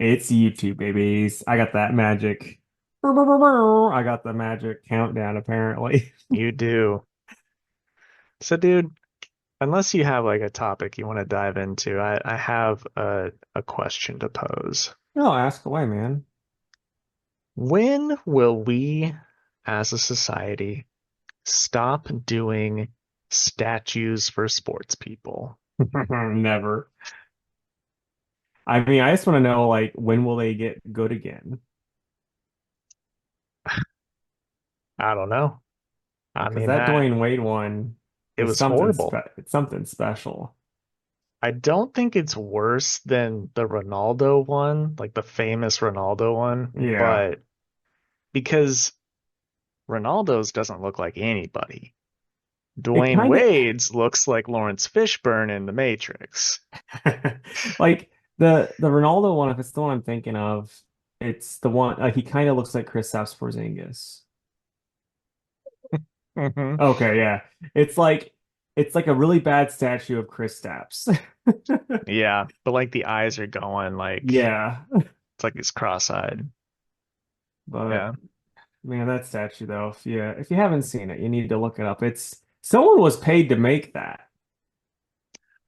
It's YouTube, babies. I got that magic. I got the magic countdown, apparently. You do. So, dude, unless you have like a topic you want to dive into, I have a question to pose. No, ask away, man. When will we, as a society, stop doing statues for sports people? Never. I mean, I just want to know, like, when will they get good again? I don't know. I Because mean, that that Dwayne Wade one it is was horrible. it's something special. I don't think it's worse than the Ronaldo one, like the famous Ronaldo one, Yeah. but because Ronaldo's doesn't look like anybody. It Dwayne kind of Wade's looks like Lawrence Fishburne in The Matrix. like the Ronaldo one, if it's the one I'm thinking of, it's the one like he kind of looks like Kristaps Porzingis. Hmm. Okay, yeah. It's like it's like a really bad statue of Kristaps. Yeah, but like the eyes are going like Yeah. it's like he's cross-eyed. But Yeah. man, that statue though, if you haven't seen it, you need to look it up. It's someone was paid to make that.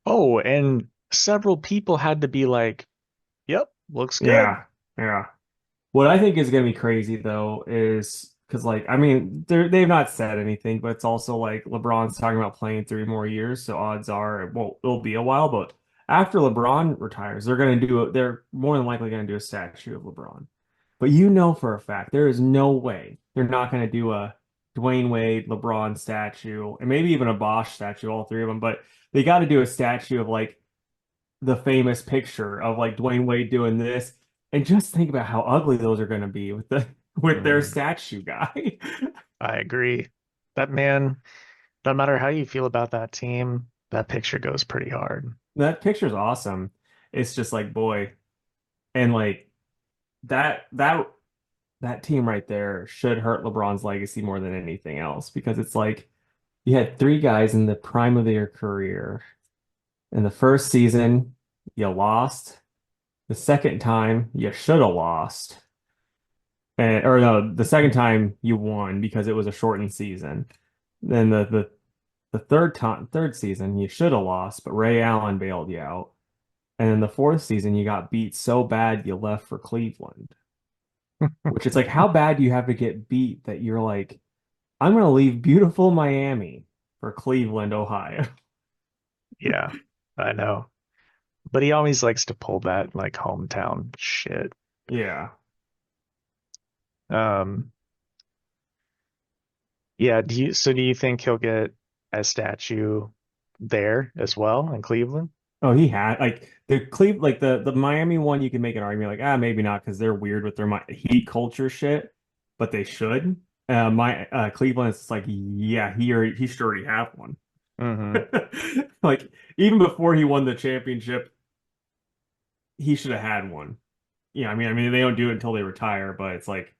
Oh, and several people had to be like, "Yep, looks good." Yeah. Yeah. What I think is gonna be crazy though is because like I mean they've not said anything, but it's also like LeBron's talking about playing 3 more years, so odds are it'll be a while. But after LeBron retires, they're more than likely gonna do a statue of LeBron. But you know for a fact there is no way they're not gonna do a Dwayne Wade, LeBron statue, and maybe even a Bosch statue, all three of them. But they got to do a statue of like the famous picture of like Dwayne Wade doing this, and just think about how ugly those are going to be with with their Mm, statue guy. I agree. That man, no matter how you feel about that team, that picture goes pretty hard. That picture's awesome. It's just like boy, and like that that that team right there should hurt LeBron's legacy more than anything else because it's like you had three guys in the prime of their career. In the first season, you lost. The second time, you should have lost. And, or no, the second time you won because it was a shortened season. Then the third season you should have lost, but Ray Allen bailed you out. And then the fourth season you got beat so bad you left for Cleveland. Which it's like how bad do you have to get beat that you're like, I'm gonna leave beautiful Miami for Cleveland, Ohio. Yeah, I know. But he always likes to pull that like hometown shit. Yeah. Um, yeah, do you think he'll get a statue there as well in Cleveland? Oh, he had like the Miami one. You can make an argument like maybe not because they're weird with their heat culture shit, but they should. My Cleveland is like yeah he should already have one. Hmm. Like even before he won the championship, he should have had one. Yeah, I mean they don't do it until they retire, but it's like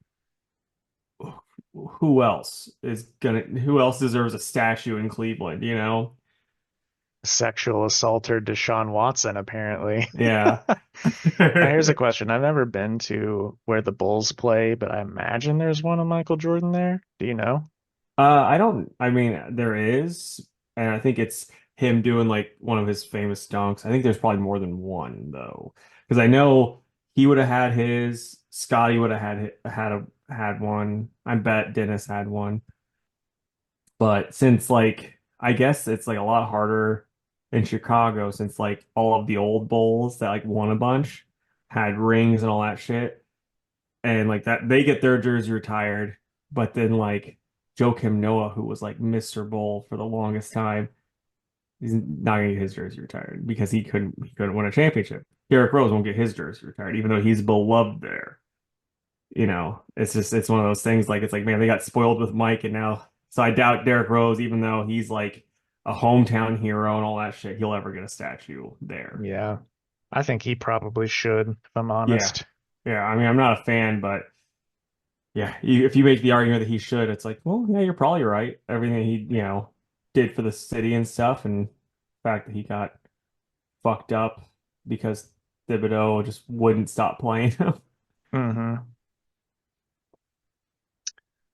who else deserves a statue in Cleveland? You know? Sexual assaulter Deshaun Watson, apparently. Yeah. Now, here's a question. I've never been to where the Bulls play, but I imagine there's one of Michael Jordan there. Do you know? I don't, I mean, there is, and I think it's him doing like one of his famous dunks. I think there's probably more than one though, because I know he would have had his, Scotty would have had one. I bet Dennis had one, but since like, I guess it's like a lot harder in Chicago since like all of the old Bulls that like won a bunch had rings and all that shit. And like that they get their jersey retired, but then like Joakim Noah, who was like Mr. Bowl for the longest time, he's not gonna get his jersey retired because he couldn't win a championship. Derrick Rose won't get his jersey retired, even though he's beloved there. You know, it's one of those things like it's like man, they got spoiled with Mike and now so I doubt Derrick Rose, even though he's like a hometown hero and all that shit, he'll ever get a statue there. Yeah, I think he probably should, if I'm Yeah. honest. Yeah. I mean, I'm not a fan, but yeah, if you make the argument that he should, it's like, well, yeah, you're probably right. Everything he, did for the city and stuff, and the fact that he got fucked up because Thibodeau just wouldn't stop playing him. Mm-hmm.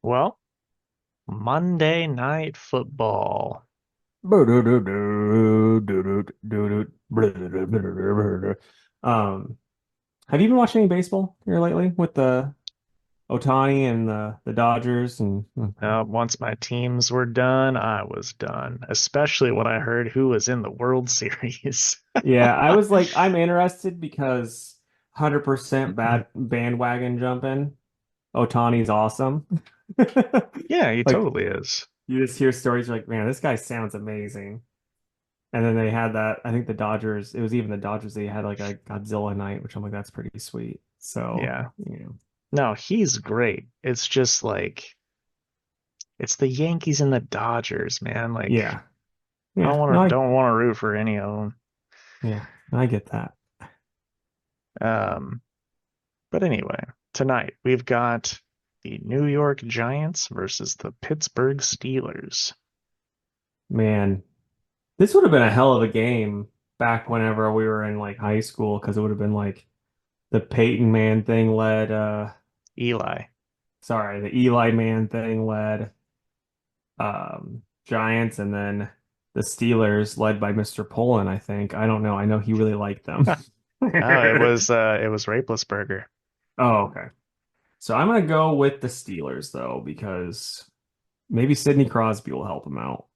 Well, Monday Night Football. Um, have you been watching any baseball here lately with the Otani and the Dodgers and Once my teams were done, I was done, especially when I heard who was in the World Series. yeah, I was like I'm interested because 100% bad bandwagon jumping. Otani's awesome. Yeah, he Like totally is. you just hear stories you're like, man, this guy sounds amazing. And then they had that, I think the Dodgers, it was even the Dodgers, they had like a Godzilla night, which I'm like, that's pretty sweet. So, Yeah. yeah. No, he's great. It's just like it's the Yankees and the Dodgers, man. Like Yeah. I Yeah. No, don't want to root for any of yeah, I get that. them. But anyway, tonight we've got the New York Giants versus the Pittsburgh Steelers. Man, this would have been a hell of a game back whenever we were in like high school because it would have been like the Peyton Man thing led, Eli. sorry, the Eli Man thing led Giants and then the Steelers led by Mr. Poland, I think. I don't know. I know he really liked them. Oh, it was Raplesberger. Oh, okay. So I'm gonna go with the Steelers though, because maybe Sidney Crosby will help him out.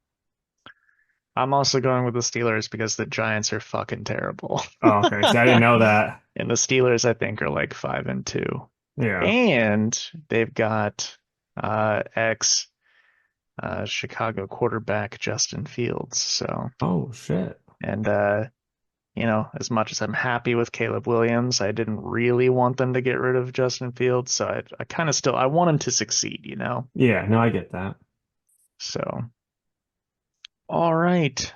I'm also going with the Steelers because the Giants are fucking terrible. Oh, okay. See, I didn't know that. And the Steelers, I think, are like 5-2. Yeah. And they've got ex Chicago quarterback Justin Fields. So, Oh shit. and as much as I'm happy with Caleb Williams, I didn't really want them to get rid of Justin Fields. So I kind of still I want him to succeed. Yeah, no, I get that. So, all right.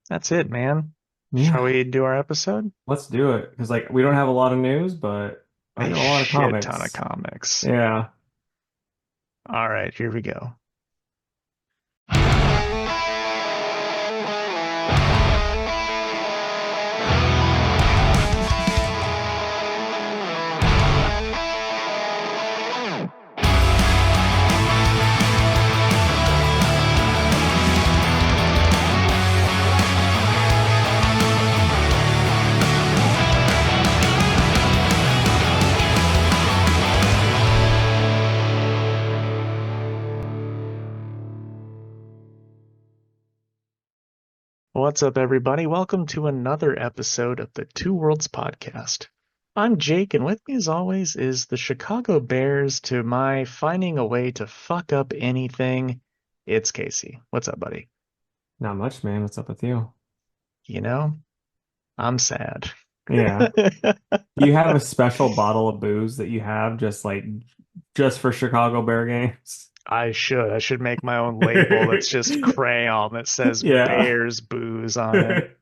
That's it, man. Shall Yeah, we do our episode? let's do it. Because like we don't have a lot of news, but I A got a lot of shit ton of comics. comics. Yeah. All right, here we go. What's up, everybody? Welcome to another episode of the Two Worlds Podcast. I'm Jake, and with me, as always, is the Chicago Bears to my finding a way to fuck up anything. It's Casey. What's up, buddy? Not much, man. What's up with you? You know, I'm sad. Yeah. Do you have a special bottle of booze that you have just for Chicago Bear games? I should. I should make my own label that's just crayon that says Yeah. Bears Booze on it.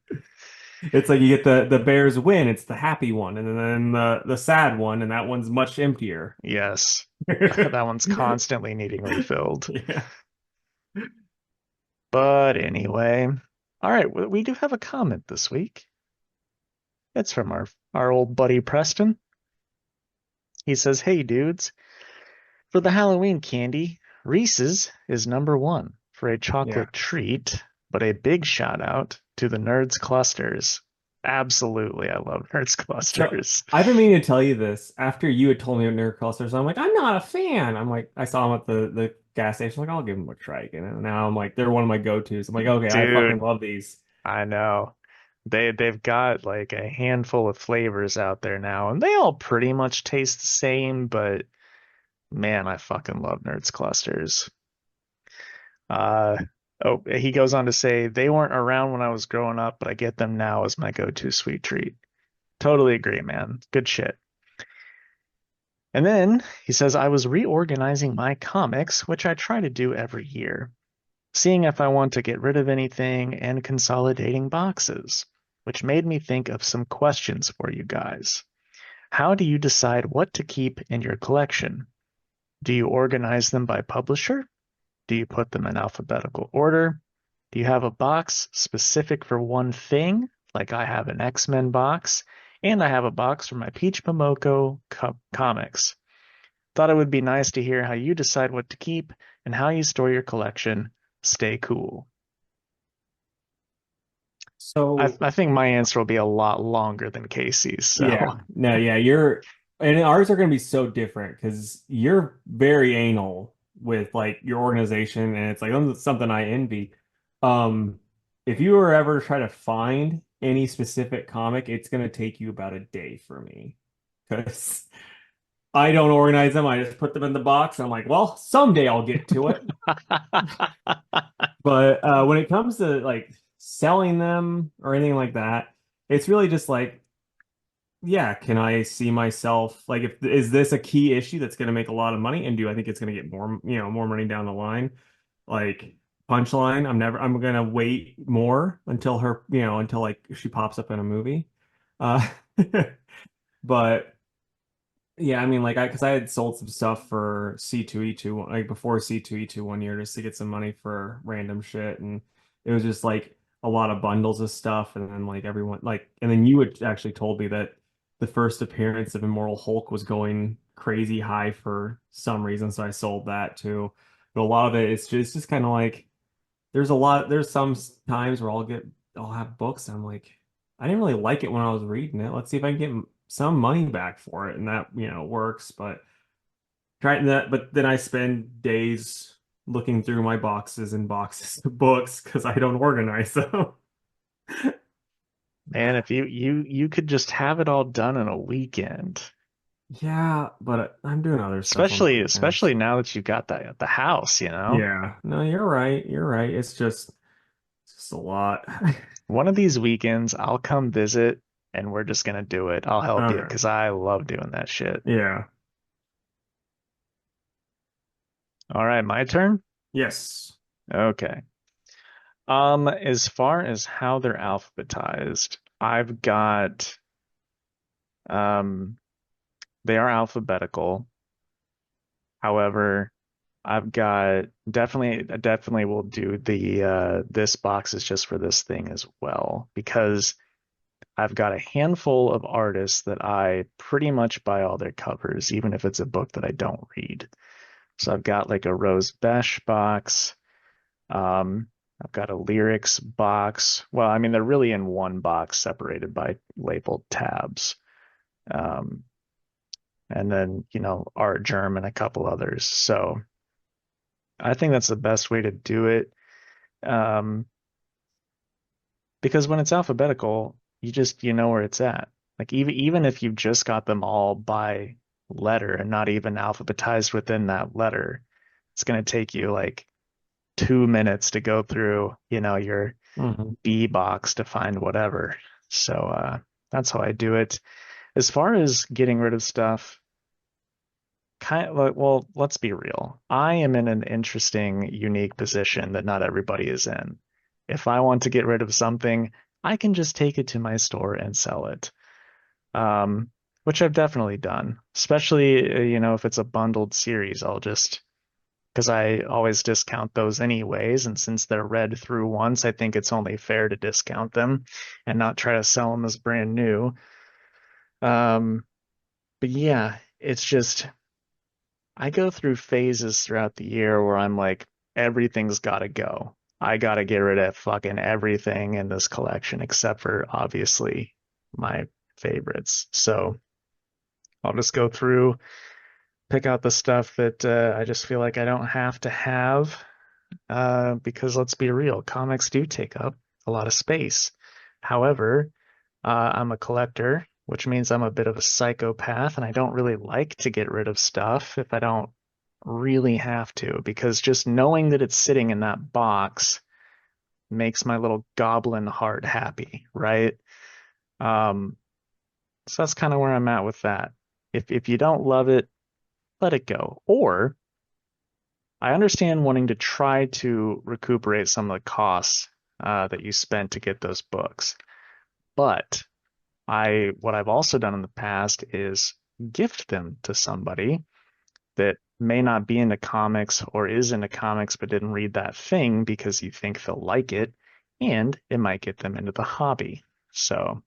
It's like you get the Bears win, it's the happy one, and then the sad one, and that one's much emptier. Yes, that one's constantly needing refilled. Yeah. But anyway, all right, we do have a comment this week. It's from our old buddy Preston. He says, "Hey dudes, for the Halloween candy, Reese's is number one for a Yeah. chocolate treat, but a big shout out to the Nerds Clusters. Absolutely, I love Nerds So Clusters. I've been meaning to tell you this after you had told me about Nerd Clusters. I'm like, I'm not a fan. I'm like, I saw them at the gas station. Like, I'll give them a try again. And now I'm like, they're one of my go-tos. I'm like, okay, I fucking Dude, love these. I know. They've got like a handful of flavors out there now, and they all pretty much taste the same, but man, I fucking love Nerds Clusters. Uh, he goes on to say they weren't around when I was growing up, but I get them now as my go-to sweet treat. Totally agree, man. Good shit. And then he says I was reorganizing my comics, which I try to do every year, seeing if I want to get rid of anything and consolidating boxes, which made me think of some questions for you guys. How do you decide what to keep in your collection? Do you organize them by publisher? Do you put them in alphabetical order? Do you have a box specific for one thing, like I have an X-Men box? And I have a box for my Peach Momoko comics. Thought it would be nice to hear how you decide what to keep and how you store your collection. Stay cool. So I think my answer will be a lot longer than Casey's, yeah, so no, yeah, you're and ours are going to be so different because you're very anal with like your organization, and it's like something I envy. Um, if you were ever try to find any specific comic, it's going to take you about a day for me because I don't organize them. I just put them in the box. I'm like, well, someday I'll get to it. But when it comes to like selling them or anything like that, it's really just like, yeah, can I see myself like if is this a key issue that's going to make a lot of money, and do I think it's going to get more, more money down the line? Like Punchline, I'm going to wait more until her, until like she pops up in a movie. Uh but yeah, I mean, like, because I had sold some stuff for C2E2, like before C2E2 one year, just to get some money for random shit, and it was just like a lot of bundles of stuff, and then like everyone, like, and then you had actually told me that the first appearance of Immortal Hulk was going crazy high for some reason, so I sold that too. But a lot of it, it's just kind of like there's some times where I'll have books, and I'm like, I didn't really like it when I was reading it. Let's see if I can get some money back for it, and that works. But trying that, but then I spend days looking through my boxes and boxes of books because I don't organize them. man, if you could just have it all done in a weekend. Yeah, but I'm doing other stuff on the Especially weekends. now that you got that at the house, you know? Yeah, no, you're right. You're right. It's just a lot. One of these weekends, I'll come visit and we're just gonna do it. I'll help you Okay. because I love doing that shit. Yeah. All right, my turn? Yes. Okay. As far as how they're alphabetized, I've got um they are alphabetical. However, I've got definitely will do the this box is just for this thing as well because I've got a handful of artists that I pretty much buy all their covers, even if it's a book that I don't read. So I've got like a Rose Besh box. Um, I've got a lyrics box. Well, I mean, they're really in one box separated by labeled tabs. Um, and then, Art Germ and a couple others. So I think that's the best way to do it. Um, because when it's alphabetical, you know where it's at. Like even if you've just got them all by letter and not even alphabetized within that letter, it's going to take you like 2 minutes to go through, your Hmm. B box to find whatever. So that's how I do it. As far as getting rid of stuff, kind of like, well, let's be real. I am in an interesting, unique position that not everybody is in. If I want to get rid of something, I can just take it to my store and sell it. Um, which I've definitely done, especially, if it's a bundled series, I'll just, because I always discount those anyways. And since they're read through once, I think it's only fair to discount them and not try to sell them as brand new. Um, but yeah, it's just, I go through phases throughout the year where I'm like, everything's got to go. I got to get rid of fucking everything in this collection except for obviously my favorites. So I'll just go through, pick out the stuff that I just feel like I don't have to have. Because let's be real, comics do take up a lot of space. However, I'm a collector, which means I'm a bit of a psychopath, and I don't really like to get rid of stuff if I don't really have to, because just knowing that it's sitting in that box makes my little goblin heart happy, right? Um, so that's kind of where I'm at with that. If you don't love it, let it go. Or I understand wanting to try to recuperate some of the costs that you spent to get those books. But what I've also done in the past is gift them to somebody that may not be into comics or is into comics but didn't read that thing because you think they'll like it, and it might get them into the hobby. So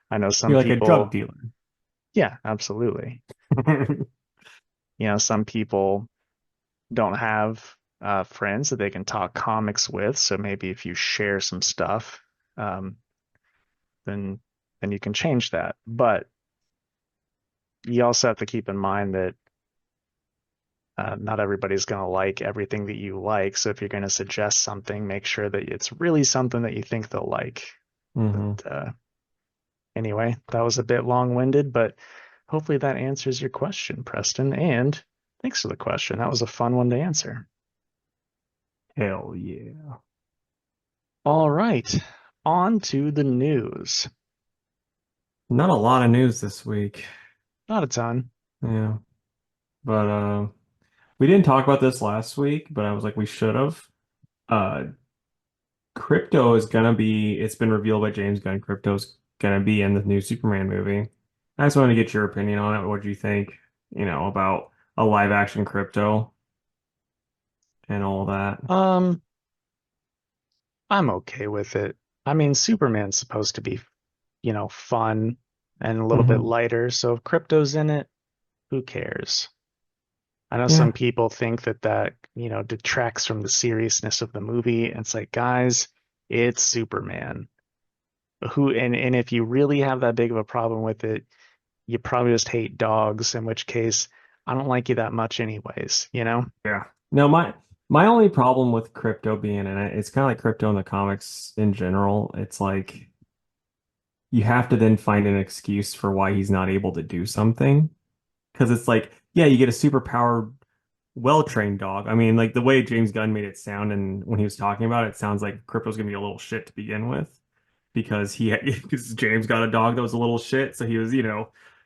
I know some You're like a drug people, dealer. yeah, absolutely. Some people don't have friends that they can talk comics with, so maybe if you share some stuff, um, then you can change that. But you also have to keep in mind that not everybody's going to like everything that you like. So if you're going to suggest something, make sure that it's really something that you think they'll like. But Hmm. anyway, that was a bit long-winded, but hopefully that answers your question, Preston. And thanks for the question. That was a fun one to answer. Hell yeah. All right, on to the news. Not a lot of news this week. Not a ton. Yeah. But we didn't talk about this last week, but I was like, we should have. Uh Crypto is gonna be, it's been revealed by James Gunn, crypto's gonna be in the new Superman movie. I just wanted to get your opinion on it. What do you think, about a live action crypto and all that? Um, I'm okay with it. I mean, Superman's supposed to be, fun and a little bit Hmm. lighter, so if crypto's in it, who cares? I know some Yeah, people think that detracts from the seriousness of the movie. And it's like, guys, it's Superman. And if you really have that big of a problem with it, you probably just hate dogs, in which case I don't like you that much anyways, you know? yeah. No, my only problem with crypto being in it, it's kind of like crypto in the comics in general. It's like you have to then find an excuse for why he's not able to do something. Because it's like, yeah, you get a super powered, well-trained dog. I mean, like the way James Gunn made it sound, and when he was talking about it, it sounds like crypto's gonna be a little shit to begin with, because because James got a dog that was a little shit, so he was,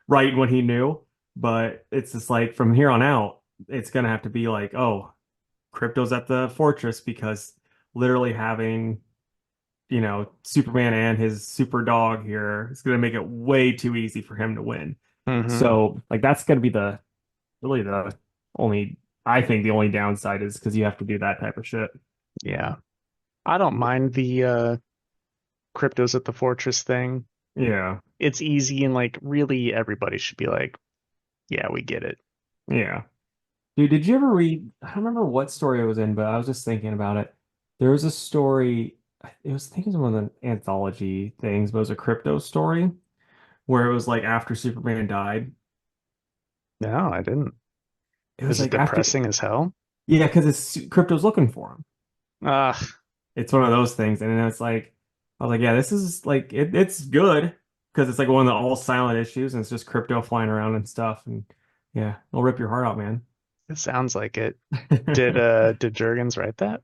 right in what he knew. But it's just like from here on out, it's gonna have to be like, oh, crypto's at the fortress, because literally having, Superman and his super dog here is gonna make it way too easy for him to win. Hmm. So like that's gonna be the really the only, I think the only downside is because you have to do that type of shit. Yeah. I don't mind the cryptos at the fortress thing. Yeah. It's easy and like really everybody should be like, yeah, we get it. Yeah. Dude, did you ever read? I don't remember what story it was in, but I was just thinking about it. There was a story, it was, I think it was one of the anthology things, but it was a crypto story where it was like after Superman died. No, I didn't. It was Is it like after, depressing as hell? yeah, because it's crypto's looking for him. Ah, It's one of those things. And then it's like, I was like, yeah, this is like, it's good because it's like one of the all silent issues and it's just crypto flying around and stuff. And yeah, it'll rip your heart out, man. it sounds like it. Did Jurgens write that?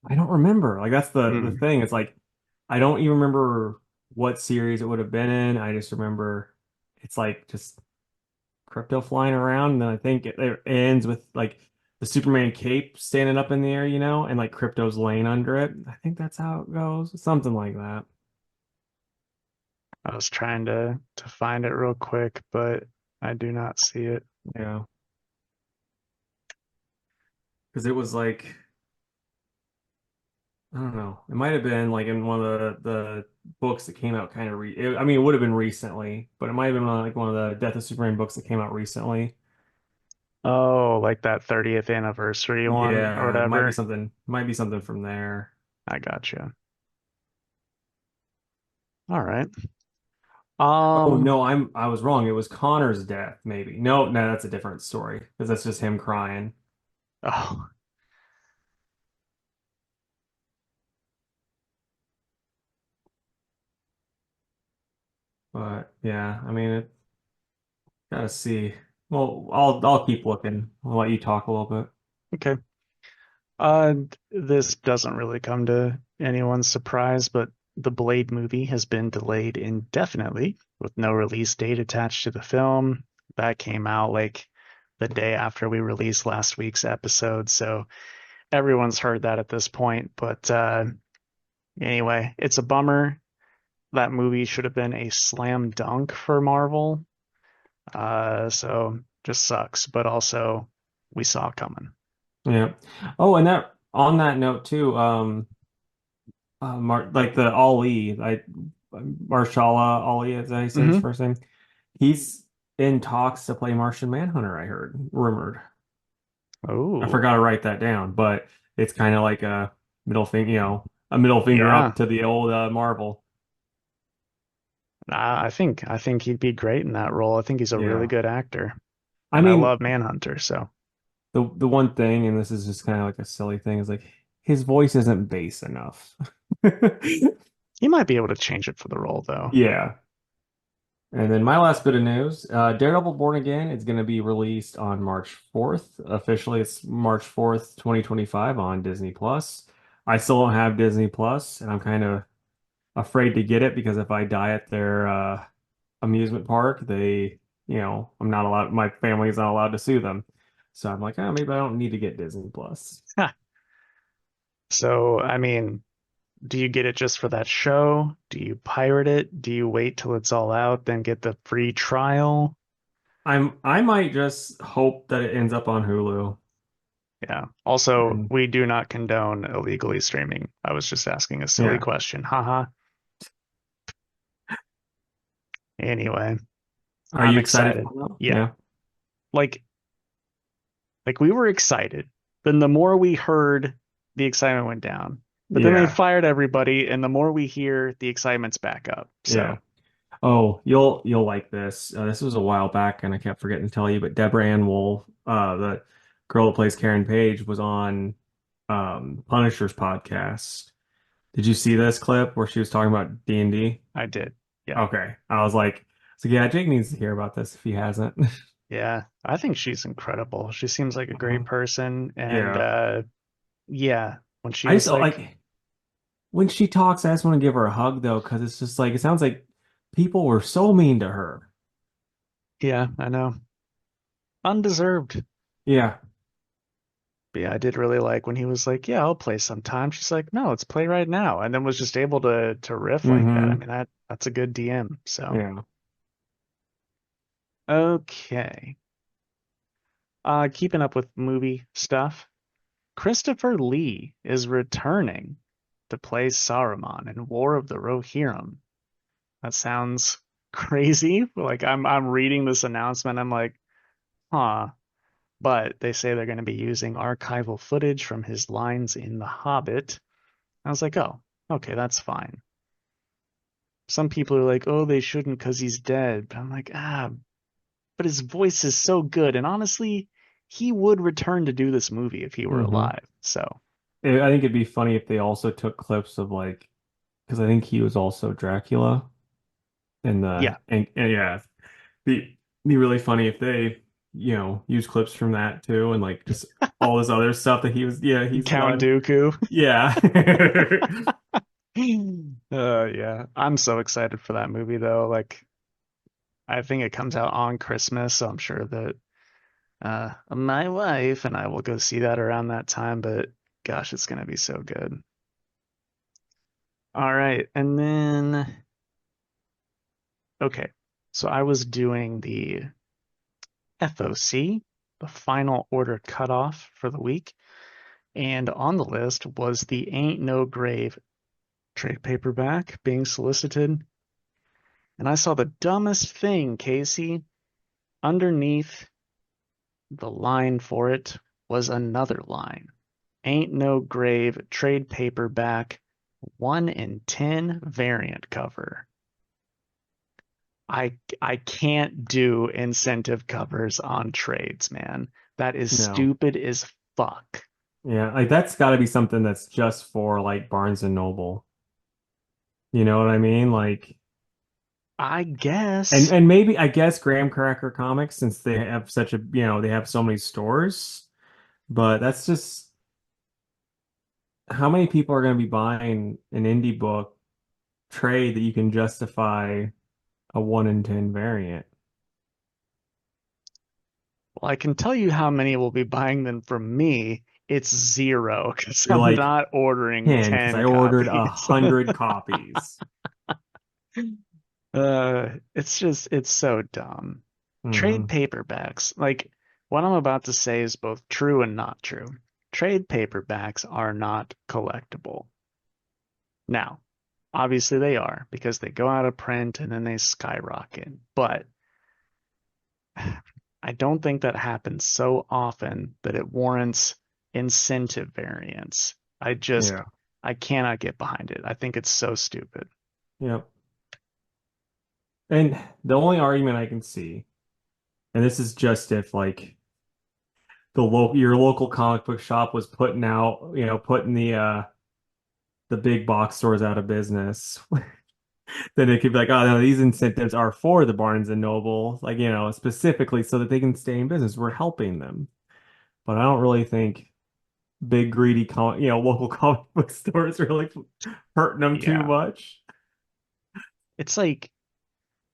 I don't remember. Like that's the Hmm. thing. It's like I don't even remember what series it would have been in. I just remember it's like just crypto flying around, and then I think it ends with like the Superman cape standing up in the air, and like crypto's laying under it. I think that's how it goes. Something like that. I was trying to find it real quick, but I do not see it. Yeah. Because it was like I don't know. It might have been like in one of the books that came out kind of I mean, it would have been recently, but it might have been like one of the Death of Superman books that came out recently. Oh, like that 30th anniversary one or Yeah, whatever. might be something from there. I gotcha. All right. Oh Um, no, I was wrong. It was Connor's death, maybe. No, no, that's a different story because that's just him crying. oh, But yeah, I mean, gotta see. Well, I'll keep looking. I'll let you talk a little bit. okay. This doesn't really come to anyone's surprise, but the Blade movie has been delayed indefinitely with no release date attached to the film. That came out like the day after we released last week's episode, so everyone's heard that at this point. But anyway, it's a bummer. That movie should have been a slam dunk for Marvel. So just sucks, but also we saw it coming. Yeah. Oh, and that on that note too, Mark, like the Ali, Marshala Ali, as I say his Hmm. first name. He's in talks to play Martian Manhunter, I heard, rumored. I Oh, forgot to write that down, but it's kind of like a middle finger, a middle finger yeah. up to the old Marvel. I think he'd be great in that role. I think he's a really Yeah. good actor, I and I mean, love Manhunter. So the one thing, and this is just kind of like a silly thing, is like his voice isn't bass enough. he might be able to change it for the role, though. Yeah. And then my last bit of news, Daredevil Born Again is going to be released on March 4th. Officially, it's March 4th, 2025 on Disney Plus. I still don't have Disney Plus, and I'm kind of afraid to get it because if I die at their amusement park, I'm not allowed, my family is not allowed to sue them. So I'm like, oh, maybe I don't need to get Disney Plus. So, I mean, do you get it just for that show? Do you pirate it? Do you wait till it's all out, then get the free trial? I might just hope that it ends up on Hulu. Yeah. Also, And we do not condone illegally streaming. I was just asking a silly yeah. question. Haha. Anyway, Are I'm you excited excited. for that? Yeah. Yeah. Like we were excited. Then the more we heard, the excitement went down. But then they Yeah. fired everybody, and the more we hear, the excitement's back up. Yeah. So Oh, you'll like this. This was a while back, and I kept forgetting to tell you. But Deborah Ann Woll, the girl that plays Karen Page, was on Punisher's podcast. Did you see this clip where she was talking about D&D? I did. Yeah. Okay, I was like, so yeah, Jake needs to hear about this if he hasn't. Yeah. I think she's incredible. She seems like a great Mhm. person. And Yeah, yeah, when she I just was like, like when she talks. I just want to give her a hug though, because it's just like it sounds like people were so mean to her. yeah, I know. Undeserved. Yeah. But yeah, I did really like when he was like, "Yeah, I'll play sometime." She's like, "No, let's play right now," and then was just able to riff like that. I Hmm. mean, that's a good DM. So Yeah. okay, keeping up with movie stuff. Christopher Lee is returning to play Saruman in War of the Rohirrim. That sounds crazy. Like I'm reading this announcement, I'm like, huh. But they say they're going to be using archival footage from his lines in The Hobbit. I was like, oh, okay, that's fine. Some people are like, oh, they shouldn't because he's dead. But I'm like, but his voice is so good. And honestly, he would return to do this movie if he were Hmm. alive. So, I think it'd be funny if they also took clips of like, because I think he was also Dracula in yeah, and yeah, be really funny if they, use clips from that too, and like just all this other stuff that he's Count done. Dooku. Yeah. Yeah, I'm so excited for that movie though. Like, I think it comes out on Christmas, so I'm sure that my wife and I will go see that around that time. But gosh, it's gonna be so good. All right, and then okay, so I was doing the FOC, the final order cutoff for the week, and on the list was the Ain't No Grave trade paperback being solicited. And I saw the dumbest thing, Casey. Underneath the line for it was another line. Ain't No Grave trade paperback 1 in 10 variant cover. I can't do incentive covers on trades, man. That is No. stupid as fuck. Yeah, like that's got to be something that's just for like Barnes and Noble. You know what I mean? Like, I and guess. and maybe I guess Graham Cracker Comics, since they have such a, they have so many stores, but that's just how many people are going to be buying an indie book trade that you can justify a 1 in 10 variant. Well, I can tell you how many will be buying them from me. It's zero because You're I'm like not ordering 10 because 10 I ordered a copies. hundred copies. It's so dumb. Trade Hmm. paperbacks, like what I'm about to say is both true and not true. Trade paperbacks are not collectible. Now, Obviously they are because they go out of print and then they skyrocket. But I don't think that happens so often that it warrants incentive variance. I just, Yeah. I cannot get behind it. I think it's so stupid. Yep. And the only argument I can see, and this is just if like the local your local comic book shop was putting out, putting the big box stores out of business, then it could be like, oh no, these incentives are for the Barnes and Noble, like, specifically so that they can stay in business. We're helping them. But I don't really think big greedy local comic book stores are really hurting them too Yeah. much. It's like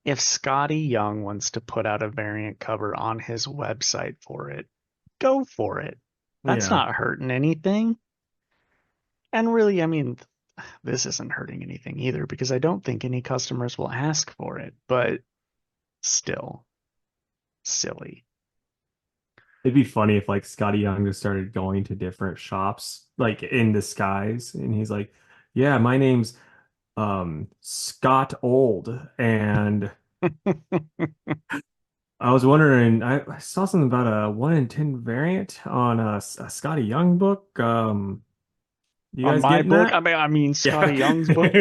if Scotty Young wants to put out a variant cover on his website for it, go for it. That's Yeah. not hurting anything. And really, I mean, this isn't hurting anything either because I don't think any customers will ask for it, but still silly. It'd be funny if like Scotty Young just started going to different shops like in disguise and he's like, "Yeah, my name's Scott Old and I was wondering I saw something about a 1 in 10 variant on a Scotty Young book. You On guys my getting book, that?" I mean Yeah. Scotty Young's book.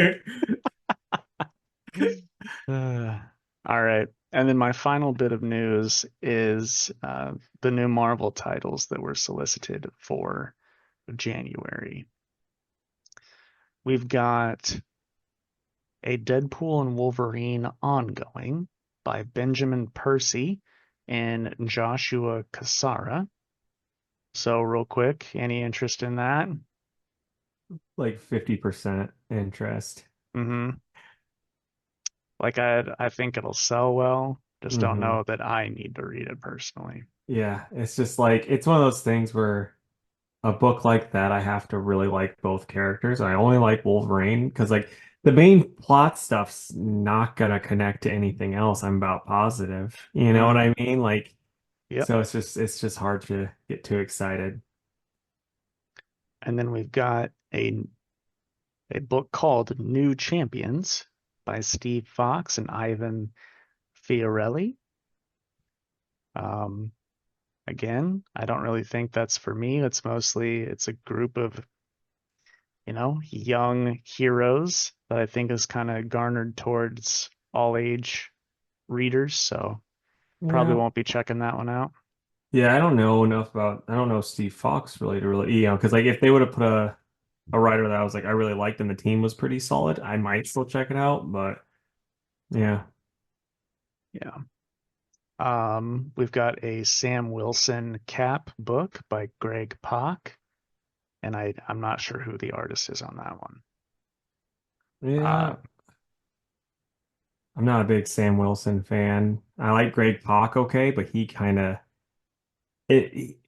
All right. And then my final bit of news is the new Marvel titles that were solicited for January. We've got a Deadpool and Wolverine ongoing by Benjamin Percy and Joshua Cassara. So, real quick, any interest in that? Like 50% interest. Mm-hmm. Like I think it'll sell well. Just don't Hmm. know that I need to read it personally. Yeah, it's just like it's one of those things where a book like that, I have to really like both characters. I only like Wolverine because like the main plot stuff's not gonna connect to anything else. I'm about positive. You know what Mm, I mean? Like, yep. so it's just hard to get too excited. And then we've got a book called New Champions by Steve Fox and Ivan Fiorelli. Um, Again, I don't really think that's for me. It's a group of, young heroes that I think is kind of garnered towards all age readers. So probably Yeah. won't be checking that one out. Yeah, I don't know enough about I don't know Steve Fox really to really, because like if they would have put a writer that I was like I really liked and the team was pretty solid, I might still check it out, but yeah. Yeah. We've got a Sam Wilson Cap book by Greg Pak, and I'm not sure who the artist is on that one. Uh, Yeah, I'm not a big Sam Wilson fan. I like Greg Pak okay, but he kind of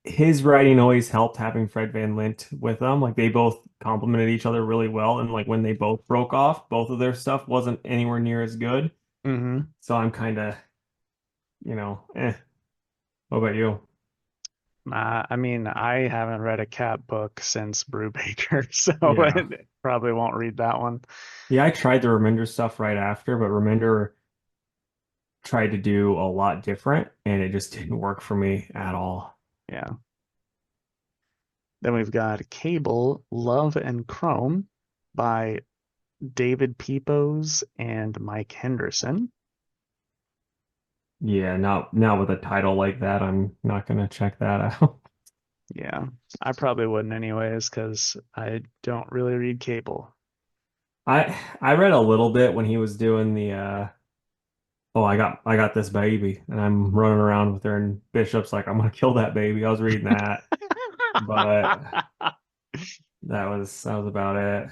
his writing always helped having Fred Van Lint with them. Like they both complemented each other really well, and like when they both broke off, both of their stuff wasn't anywhere near as good. hmm So I'm kind of, eh. What about you? I mean, I haven't read a Cap book since Brubaker, so Yeah. I probably won't read that one. Yeah, I tried the Reminder stuff right after, but Reminder tried to do a lot different and it just didn't work for me at all. Yeah. Then we've got Cable, Love and Chrome by David Pepose and Mike Henderson. Yeah, not with a title like that. I'm not gonna check that out. Yeah, I probably wouldn't anyways, because I don't really read Cable. I read a little bit when he was doing the oh I got this baby and I'm running around with her and Bishop's like I'm gonna kill that baby. I was reading that, but that was about it.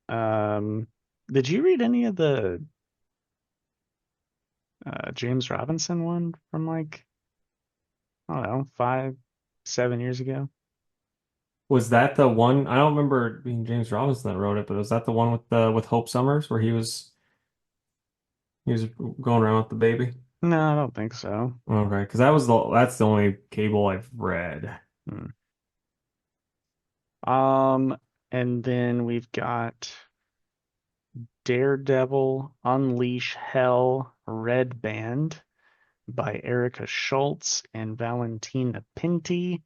Um, did you read any of the James Robinson one from like, I don't know, 5, 7 years ago? Was that the one? I don't remember it being James Robinson that wrote it, but was that the one with Hope Summers where he was going around with the baby? No, I don't think so. Okay, because that's the only Cable I've read. Hmm. And then we've got Daredevil Unleash Hell Red Band by Erica Schultz and Valentina Pinti.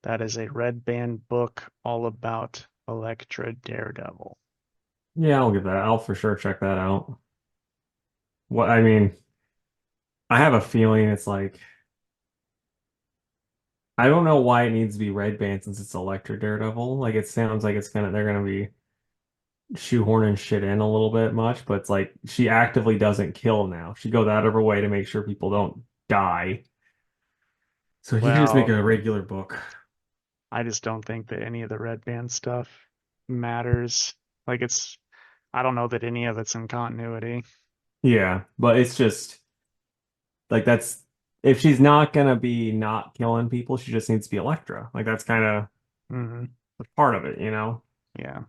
That is a Red Band book all about Elektra Daredevil. Yeah, I'll give that. I'll for sure check that out. What I mean, I have a feeling it's like I don't know why it needs to be Red Band since it's Electric Daredevil. Like it sounds like they're gonna be shoehorning shit in a little bit much, but it's like she actively doesn't kill now. She goes out of her way to make sure people don't die. So you can just make Well, a regular book. I just don't think that any of the Red Band stuff matters. Like I don't know that any of it's in continuity. Yeah, but it's just like that's if she's not gonna be not killing people, she just needs to be Elektra. Like that's kind of Hmm. part of it, you know? Yeah.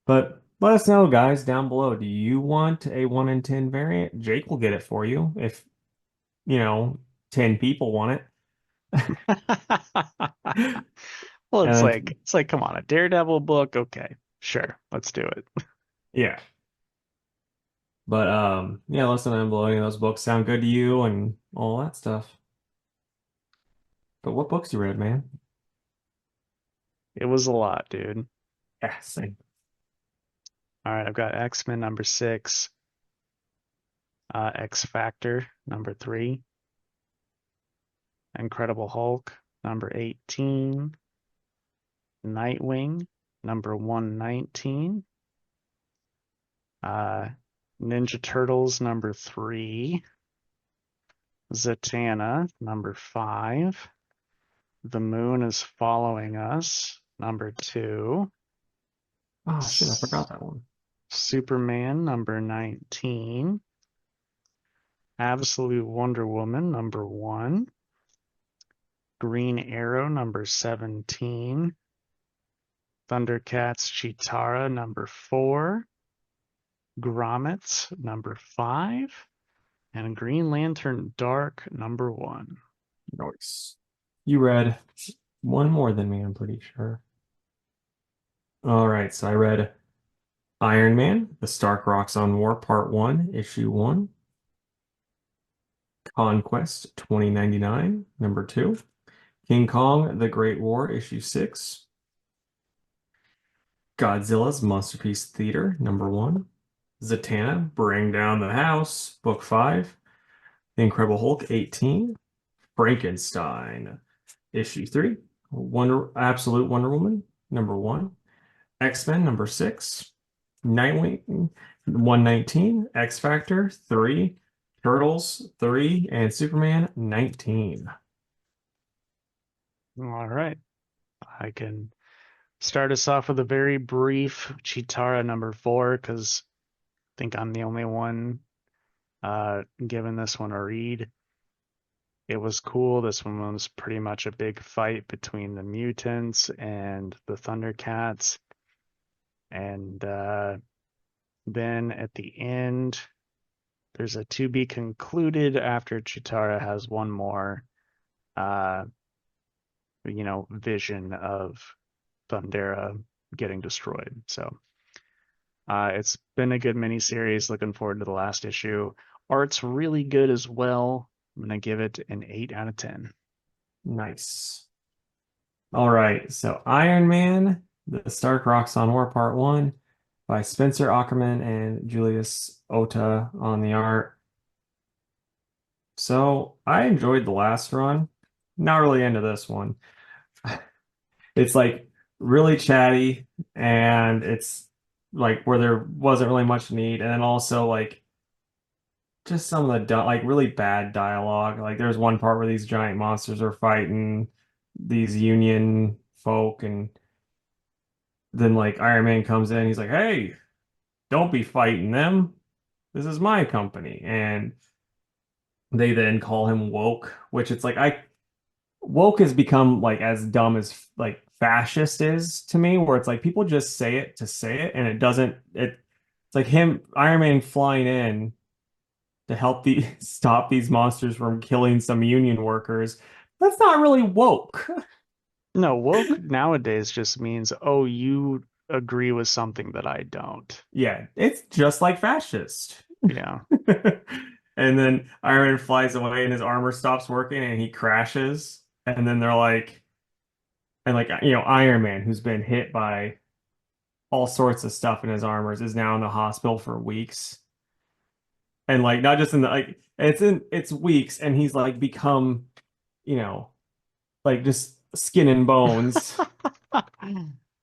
But let us know, guys, down below. Do you want a 1 in 10 variant? Jake will get it for you if, you know, 10 people want it. Well, And then, it's like, come on, a Daredevil book? Okay, sure, let's do it. yeah. But yeah, let us know down below. Any of those books sound good to you and all that stuff. But what books you read, man? It was a lot, dude. Yeah, same. All right, I've got X-Men number 6, X Factor number 3, Incredible Hulk number 18, Nightwing number 119, uh, Ninja Turtles number 3, Zatanna number 5, The Moon is Following Us number 2, Oh shit, I forgot S- that one. Superman number 19, Absolute Wonder Woman number 1, Green Arrow number 17, Thundercats Chitara number 4, Grommets number 5, and Green Lantern Dark number 1. Nice. You read one more than me, I'm pretty sure. All right, so I read Iron Man, The Stark Rocks on War, Part 1, Issue 1. Conquest 2099, number 2. King Kong, The Great War, Issue 6. Godzilla's Masterpiece Theater, number 1. Zatanna, Bring Down the House, Book 5. The Incredible Hulk, 18. Frankenstein, Issue 3. Absolute Wonder Woman, number 1. X-Men, number 6. Nightwing, 119. X Factor, 3. Turtles, 3. And Superman, 19. All right. I can start us off with a very brief Chitara number 4 because I think I'm the only one giving this one a read. It was cool. This one was pretty much a big fight between the mutants and the Thundercats. And then at the end, there's a to be concluded after Chitara has one more, uh, vision of Thundera getting destroyed. So it's been a good miniseries. Looking forward to the last issue. Art's really good as well. I'm gonna give it an 8 out of 10. Nice. All right. So Iron Man, The Stark Rocks on War Part 1 by Spencer Ackerman and Julius Ota on the art. So I enjoyed the last run. Not really into this one. It's like really chatty and it's like where there wasn't really much need. And then also like just some of the like really bad dialogue. Like there's one part where these giant monsters are fighting these Union folk and then like Iron Man comes in, he's like, "Hey, don't be fighting them. This is my company." And they then call him woke, which it's like I woke has become like as dumb as like fascist is to me, where it's like people just say it to say it and it doesn't it's like him Iron Man flying in to help the stop these monsters from killing some union workers. That's not really woke. No, woke nowadays just means, oh, you agree with something that I don't. Yeah, it's just like fascist. Yeah. And then Iron Man flies away and his armor stops working and he crashes. And then they're like, and like, Iron Man, who's been hit by all sorts of stuff in his armors, is now in the hospital for weeks. And like, not just in the, like, it's weeks and he's like become, you know, like just skin and bones.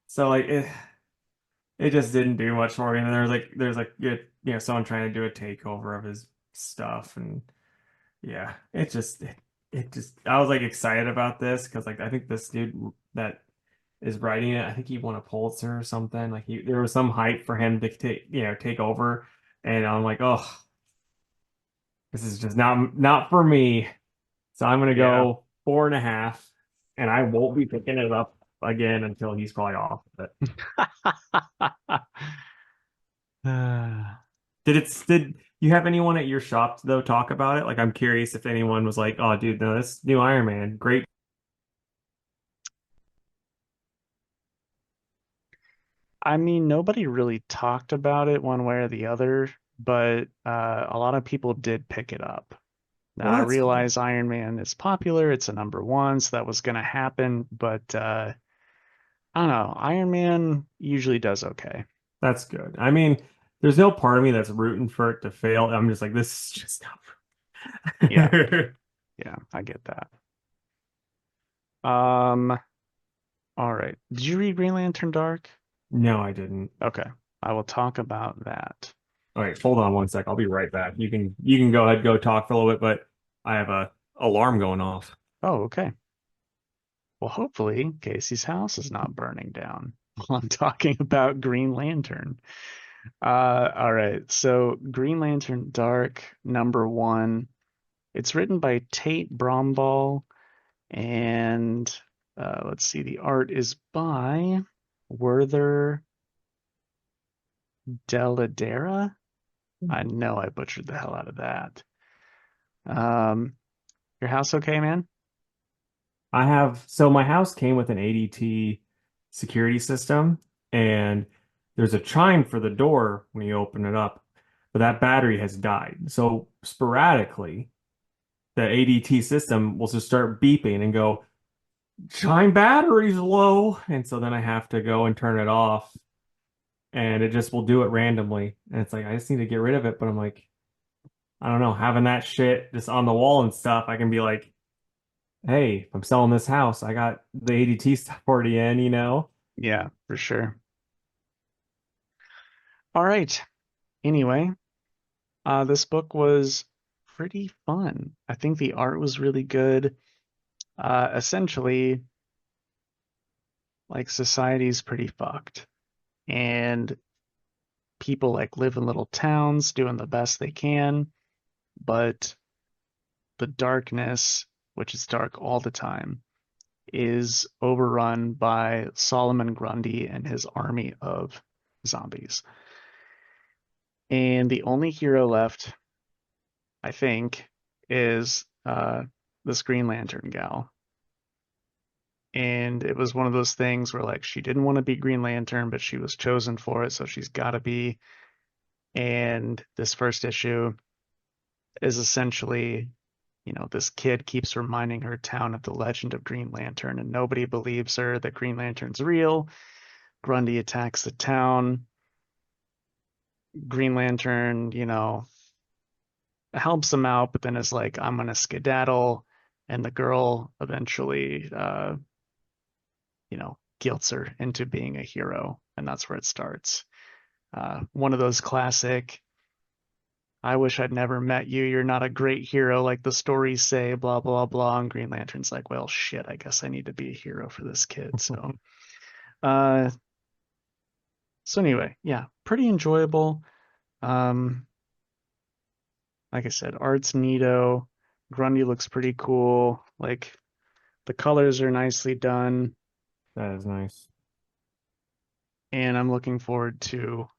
So like, it just didn't do much for him. And there's like, someone trying to do a takeover of his stuff. And yeah, it just I was like excited about this because like I think this dude that is writing it, I think he won a Pulitzer or something. Like there was some hype for him to take over, and I'm like, oh, this is just not for me. So I'm gonna Yeah. go 4.5, and I won't be picking it up again until he's probably off of it. Did you have anyone at your shop though talk about it? Like I'm curious if anyone was like, oh, dude, no, this new Iron Man, great. I mean, nobody really talked about it one way or the other, but a lot of people did pick it up. Now, Well, I that's good. realize Iron Man is popular, it's a number one, so that was going to happen, but I don't know. Iron Man usually does okay. That's good. I mean, there's no part of me that's rooting for it to fail. I'm just like, this is just Yeah, not. yeah, I get that. Um, all right. Did you read Green Lantern Dark? No, I didn't. Okay, I will talk about that. All right, hold on one sec. I'll be right back. You can go ahead, go talk for a little bit, but I have a alarm going off. Oh, okay. Well, hopefully Casey's house is not burning down while I'm talking about Green Lantern. All right. So Green Lantern Dark number one. It's written by Tate Bromball, and let's see, the art is by Werther Deladera. I know I butchered the hell out of that. Um, your house okay, man? So my house came with an ADT security system, and there's a chime for the door when you open it up, but that battery has died. So sporadically, the ADT system will just start beeping and go, chime battery's low. And so then I have to go and turn it off, and it just will do it randomly. And it's like, I just need to get rid of it. But I'm like, I don't know, having that shit just on the wall and stuff, I can be like, hey, if I'm selling this house, I got the ADT stuff already in. Yeah, for sure. All right. Anyway, this book was pretty fun. I think the art was really good. Essentially, like society's pretty fucked, and people like live in little towns doing the best they can, but the darkness, which is dark all the time, is overrun by Solomon Grundy and his army of zombies. And the only hero left, I think, is this Green Lantern gal. And it was one of those things where like she didn't want to be Green Lantern, but she was chosen for it, so she's got to be. And this first issue is essentially, this kid keeps reminding her town of the legend of Green Lantern, and nobody believes her that Green Lantern's real. Grundy attacks the town. Green Lantern, helps him out, but then is like, I'm gonna skedaddle. And the girl eventually, guilts her into being a hero. And that's where it starts. One of those classic, I wish I'd never met you. You're not a great hero like the stories say, blah, blah, blah. And Green Lantern's like, well, shit, I guess I need to be a hero for this kid. Uh, so anyway, yeah, pretty enjoyable. Um, like I said, art's neato. Grundy looks pretty cool. Like the colors are nicely done, That is nice. and I'm looking forward to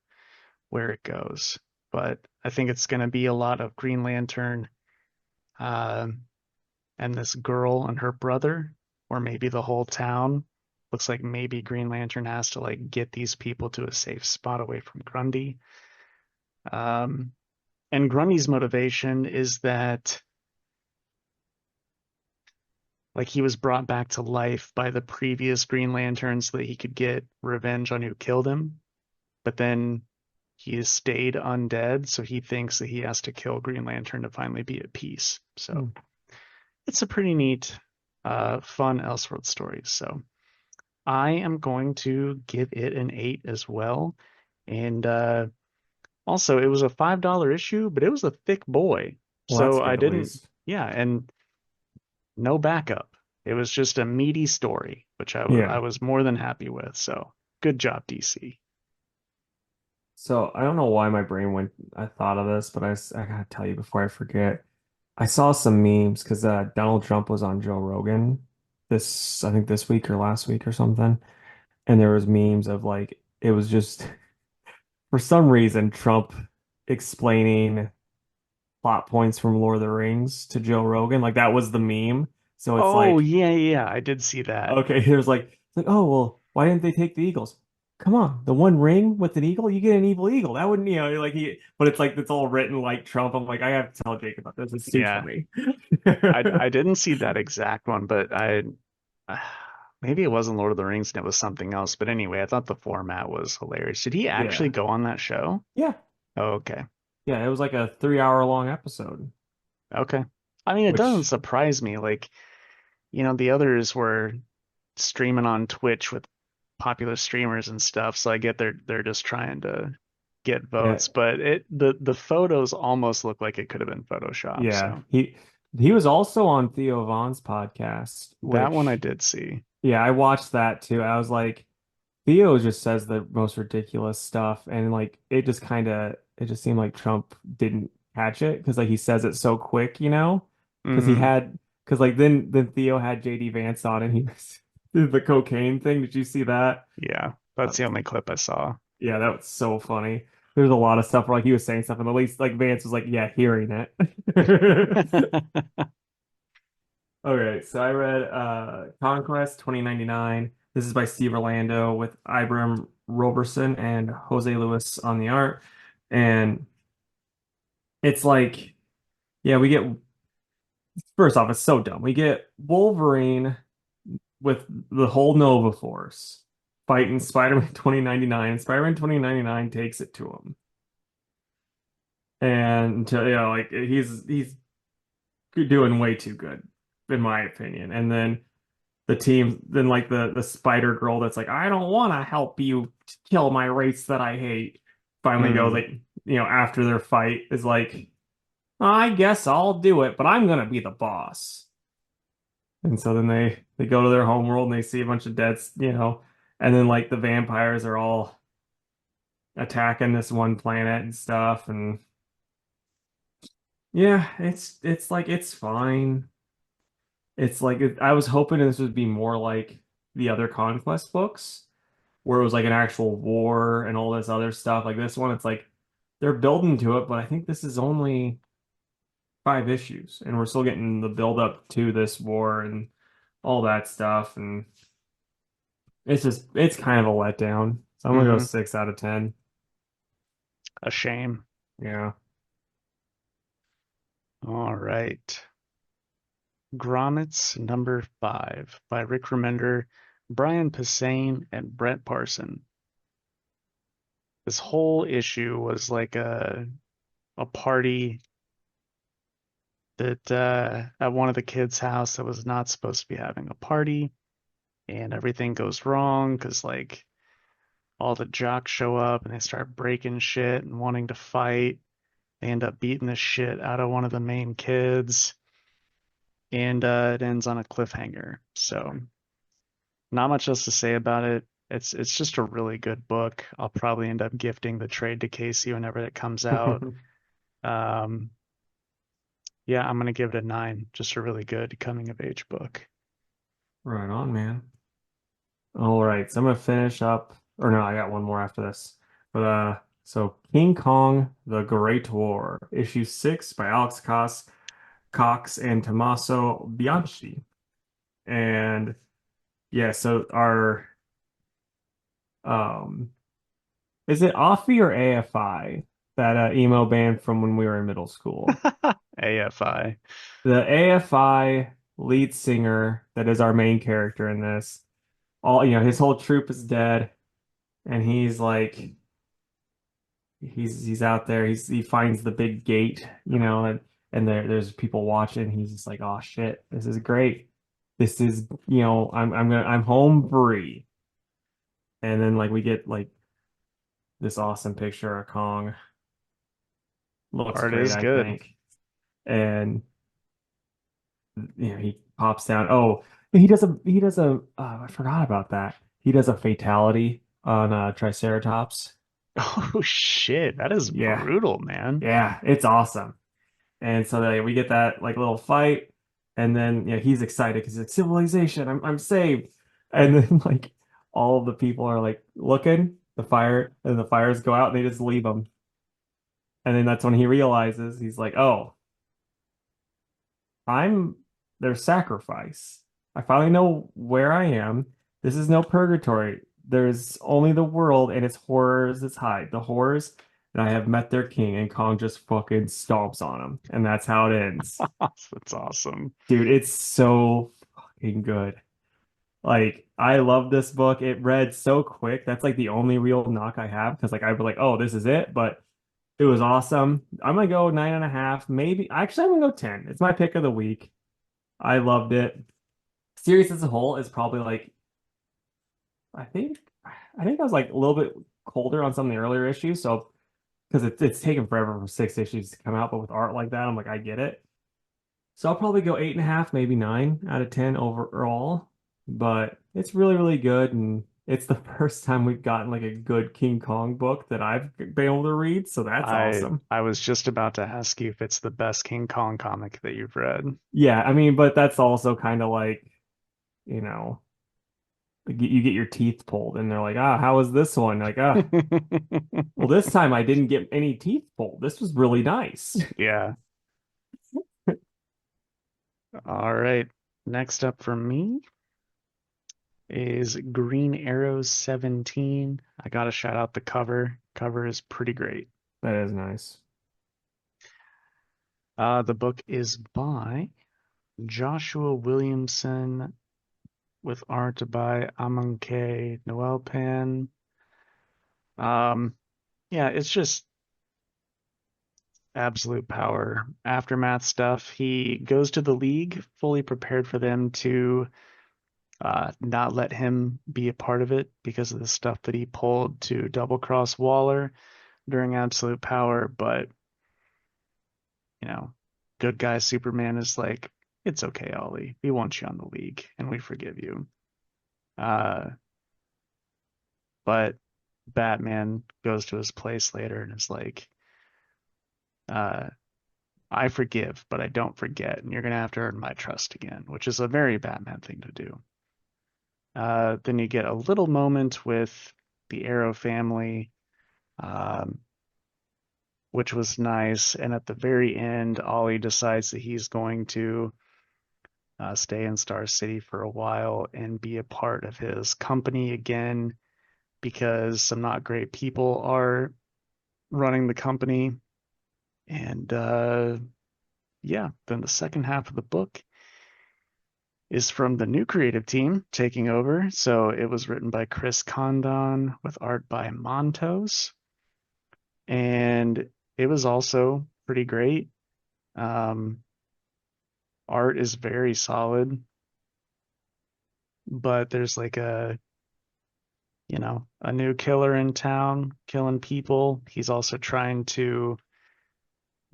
where it goes. But I think it's going to be a lot of Green Lantern, um, and this girl and her brother. or maybe the whole town. Looks like maybe Green Lantern has to like get these people to a safe spot away from Grundy. Um, and Grundy's motivation is that like he was brought back to life by the previous Green Lantern so that he could get revenge on who killed him. But then he has stayed undead, so he thinks that he has to kill Green Lantern to finally be at peace. Hmm. So it's a pretty neat, fun Elseworld story. So I am going to give it an 8 as well. And also, it was a $5 issue, but it was a thick boy. Well, that's So I good at didn't, least. yeah, and no backup. It was just a meaty story, which I Yeah. was more than happy with. So good job, DC. So I don't know why my brain went, I thought of this, but I gotta tell you before I forget. I saw some memes because Donald Trump was on Joe Rogan I think this week or last week or something. And there was memes of like, it was just for some reason, Trump explaining plot points from Lord of the Rings to Joe Rogan. Like that was the meme. So it's Oh, like, yeah, yeah, I did see that. okay, there's like, it's like, oh, well, why didn't they take the Eagles? Come on, the one ring with an eagle, you get an evil eagle. That wouldn't, like but it's like it's all written like Trump. I'm like, I have to tell Jake about this. It's too Yeah, funny. I didn't see that exact one, but I maybe it wasn't Lord of the Rings and it was something else. But anyway, I thought the format was hilarious. Did he actually Yeah. go on that show? Yeah. Oh, okay. Yeah. It was like a 3 hour long episode, Okay. I mean, it doesn't which, surprise me. Like, the others were streaming on Twitch with popular streamers and stuff, so I get they're just trying to get yeah. votes, but the photos almost look like it could have been Photoshop. Yeah. So He was also on Theo Von's podcast, that one I which, did see. yeah, I watched that too. I was like, Theo just says the most ridiculous stuff, and like it just seemed like Trump didn't catch it because like he says it so quick, because Hmm. then Theo had JD Vance on and he did the cocaine thing. Did you see that? Yeah, that's the only clip I saw. Yeah, that was so funny. There's a lot of stuff where like he was saying stuff, and at least like Vance was like, yeah, hearing it. Okay, so I read Conquest 2099. This is by Steve Orlando with Ibram Roberson and Jose Luis on the art. And it's like, yeah, we get first off, it's so dumb. We get Wolverine with the whole Nova Force fighting Spider-Man 2099. Spider-Man 2099 takes it to him. And until like he's doing way too good, in my opinion. And then like the Spider Girl that's like, I don't want to help you kill my race that I hate. Finally goes Hmm. like, after their fight is like, I guess I'll do it, but I'm gonna be the boss. And so then they go to their home world and they see a bunch of deads, and then like the vampires are all attacking this one planet and stuff. And yeah, it's like it's fine. It's like I was hoping this would be more like the other Conquest books where it was like an actual war and all this other stuff. Like this one, it's like they're building to it, but I think this is only 5 issues, and we're still getting the build up to this war and all that stuff. And it's kind of a letdown. So I'm gonna go Hmm. 6 out of 10. A shame. Yeah. All right. Grommets number 5 by Rick Remender, Brian Posehn, and Brett Parson. This whole issue was like a party that at one of the kids' house that was not supposed to be having a party, and everything goes wrong because like all the jocks show up and they start breaking shit and wanting to fight. They end up beating the shit out of one of the main kids, and it ends on a cliffhanger. So not much else to say about it. It's just a really good book. I'll probably end up gifting the trade to Casey whenever it comes out. Um, yeah, I'm gonna give it a 9. Just a really good coming of age book. Right on, man. All right, so I'm gonna finish up, or no, I got one more after this. But so King Kong: The Great War, issue 6 by Alex Cox and Tommaso Bianchi. And yeah, so our um is it Offie or AFI? That emo band from when we were in middle school. AFI. The AFI lead singer that is our main character in this, all his whole troupe is dead, and he's like he's out there, he finds the big gate, and there's people watching. He's just like, oh shit, this is great. This is, I'm home free. And then like we get like this awesome picture of Kong. Looks Art great, is I good. think. And he pops down. Oh, he does a I forgot about that. He does a fatality on Triceratops. Oh shit, that is Yeah. brutal, man. Yeah, it's awesome. And so we get that like little fight, and then he's excited because he's like, civilization, I'm saved. And then like all of the people are like looking, the fires go out and they just leave him. And then that's when he realizes, he's like, oh, I'm their sacrifice. I finally know where I am. This is no purgatory. There's only the world and its horrors its hide. The horrors, and I have met their king, and Kong just fucking stomps on him. And that's how it ends. That's awesome. Dude, it's so fucking good. Like, I love this book. It read so quick. That's like the only real knock I have, because like I was like, oh, this is it. But it was awesome. I'm gonna go 9.5, maybe. Actually, I'm gonna go 10. It's my pick of the week. I loved it. Series as a whole is probably like, I think I think I was like a little bit colder on some of the earlier issues. So because it's taken forever for 6 issues to come out, but with art like that, I'm like, I get it. So I'll probably go 8.5, maybe 9 out of 10 overall. But it's really, really good, and it's the first time we've gotten like a good King Kong book that I've been able to read. So that's I awesome. I was just about to ask you if it's the best King Kong comic that you've read. Yeah, I mean, but that's also kind of like, you know, you get your teeth pulled, and they're like, ah, how was this one? Like, ah, well, this time I didn't get any teeth pulled. This was really nice. Yeah. All right. Next up for me is Green Arrow 17. I gotta shout out the cover. Cover is pretty great. That is nice. The book is by Joshua Williamson with art by Amanke Noel Pan. Um, yeah, it's just absolute power. Aftermath stuff. He goes to the League fully prepared for them to not let him be a part of it because of the stuff that he pulled to double cross Waller during Absolute Power. But, you know, good guy Superman is like, it's okay, Ollie. We want you on the League and we forgive you. Uh, but Batman goes to his place later and is like, uh, I forgive, but I don't forget, and you're gonna have to earn my trust again, which is a very Batman thing to do. Then you get a little moment with the Arrow family, um, which was nice. And at the very end, Ollie decides that he's going to stay in Star City for a while and be a part of his company again because some not great people are running the company. And yeah, then the second half of the book is from the new creative team taking over. So it was written by Chris Condon with art by Montos. And it was also pretty great. Um, art is very solid, but there's like a new killer in town killing people. He's also trying to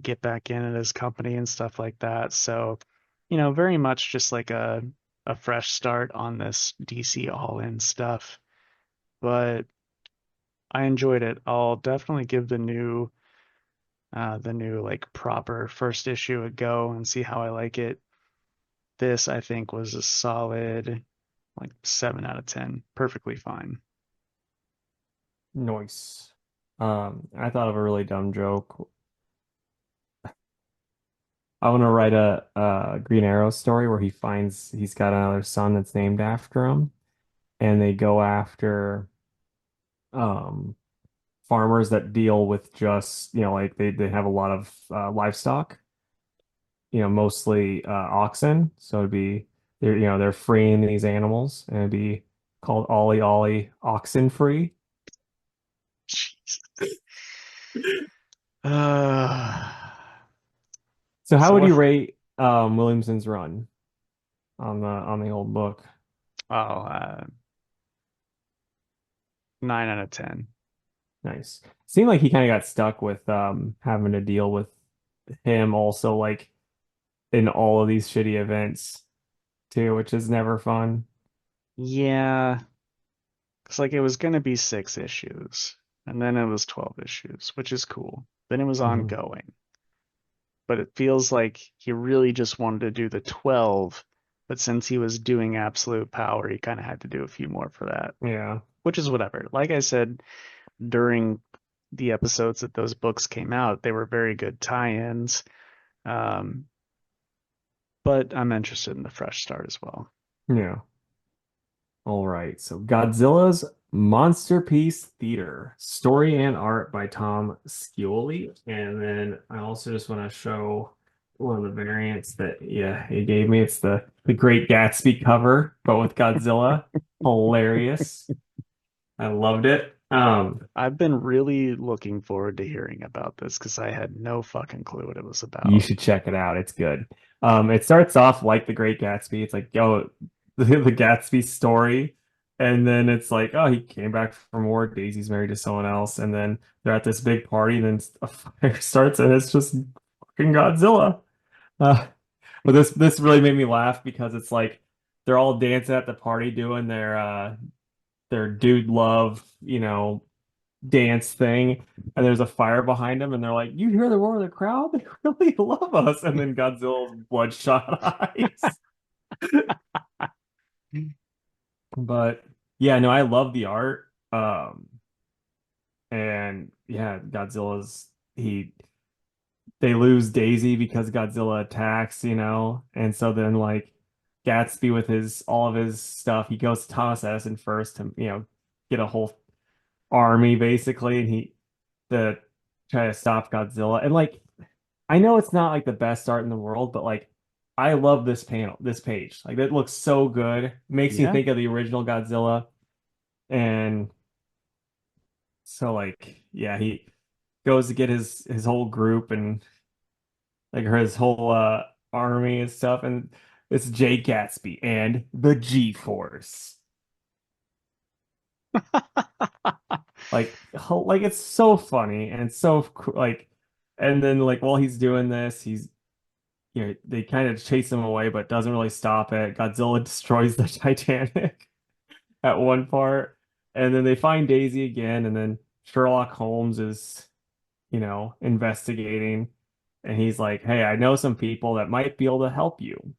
get back in at his company and stuff like that. So, very much just like a fresh start on this DC all-in stuff. But I enjoyed it. I'll definitely give the new like proper first issue a go and see how I like it. This I think was a solid like 7 out of 10, perfectly fine. Nice. I thought of a really dumb joke. I want to write a Green Arrow story where he's got another son that's named after him, and they go after um farmers that deal with just, like they have a lot of livestock, mostly oxen. So it'd be they're freeing these animals, and it'd be called Ollie Ollie Oxen Free. Jesus. Uh, So how so would what? you rate Williamson's run on the old book? Oh, 9 out of 10. Nice. Seemed like he kind of got stuck with having to deal with him also, like in all of these shitty events too, which is never fun. Yeah, it's like it was gonna be 6 issues, and then it was 12 issues, which is cool. Then it was Hmm. ongoing, but it feels like he really just wanted to do the 12, but since he was doing Absolute Power, he kind of had to do a few more for that, Yeah. which is whatever. Like I said, during the episodes that those books came out, they were very good tie-ins. Um, but I'm interested in the fresh start as well. Yeah. All right. So Godzilla's Monsterpiece Theater, story and art by Tom Scioli. And then I also just want to show one of the variants that, yeah, he gave me. It's the Great Gatsby cover, but with Godzilla. Hilarious. I loved it. I've been really looking forward to hearing about this because I had no fucking clue what it was You about. should check it out. It's good. It starts off like The Great Gatsby. It's like, yo, the Gatsby story. And then it's like, oh, he came back from war. Daisy's married to someone else. And then they're at this big party. And then a fire starts, and it's just fucking Godzilla. Uh, but this really made me laugh because it's like they're all dancing at the party doing their dude love, dance thing, and there's a fire behind them, and they're like, "You hear the roar of the crowd? They really love us." And then Godzilla's bloodshot eyes. But yeah, no, I love the art. And yeah, Godzilla's he they lose Daisy because Godzilla attacks, and so then like Gatsby with his all of his stuff, he goes to Thomas Edison first to get a whole army basically, and he to try to stop Godzilla. And like I know it's not like the best art in the world, but like I love this page. Like it looks so good. Makes me Yeah. think of the original Godzilla. And so like yeah, he goes to get his whole group and like his whole army and stuff, and it's Jay Gatsby and the G-Force. Like it's so funny and so like, and then like while he's doing this, they kind of chase him away, but doesn't really stop it. Godzilla destroys the Titanic at one part, and then they find Daisy again, and then Sherlock Holmes is, investigating, and he's like, "Hey, I know some people that might be able to help you."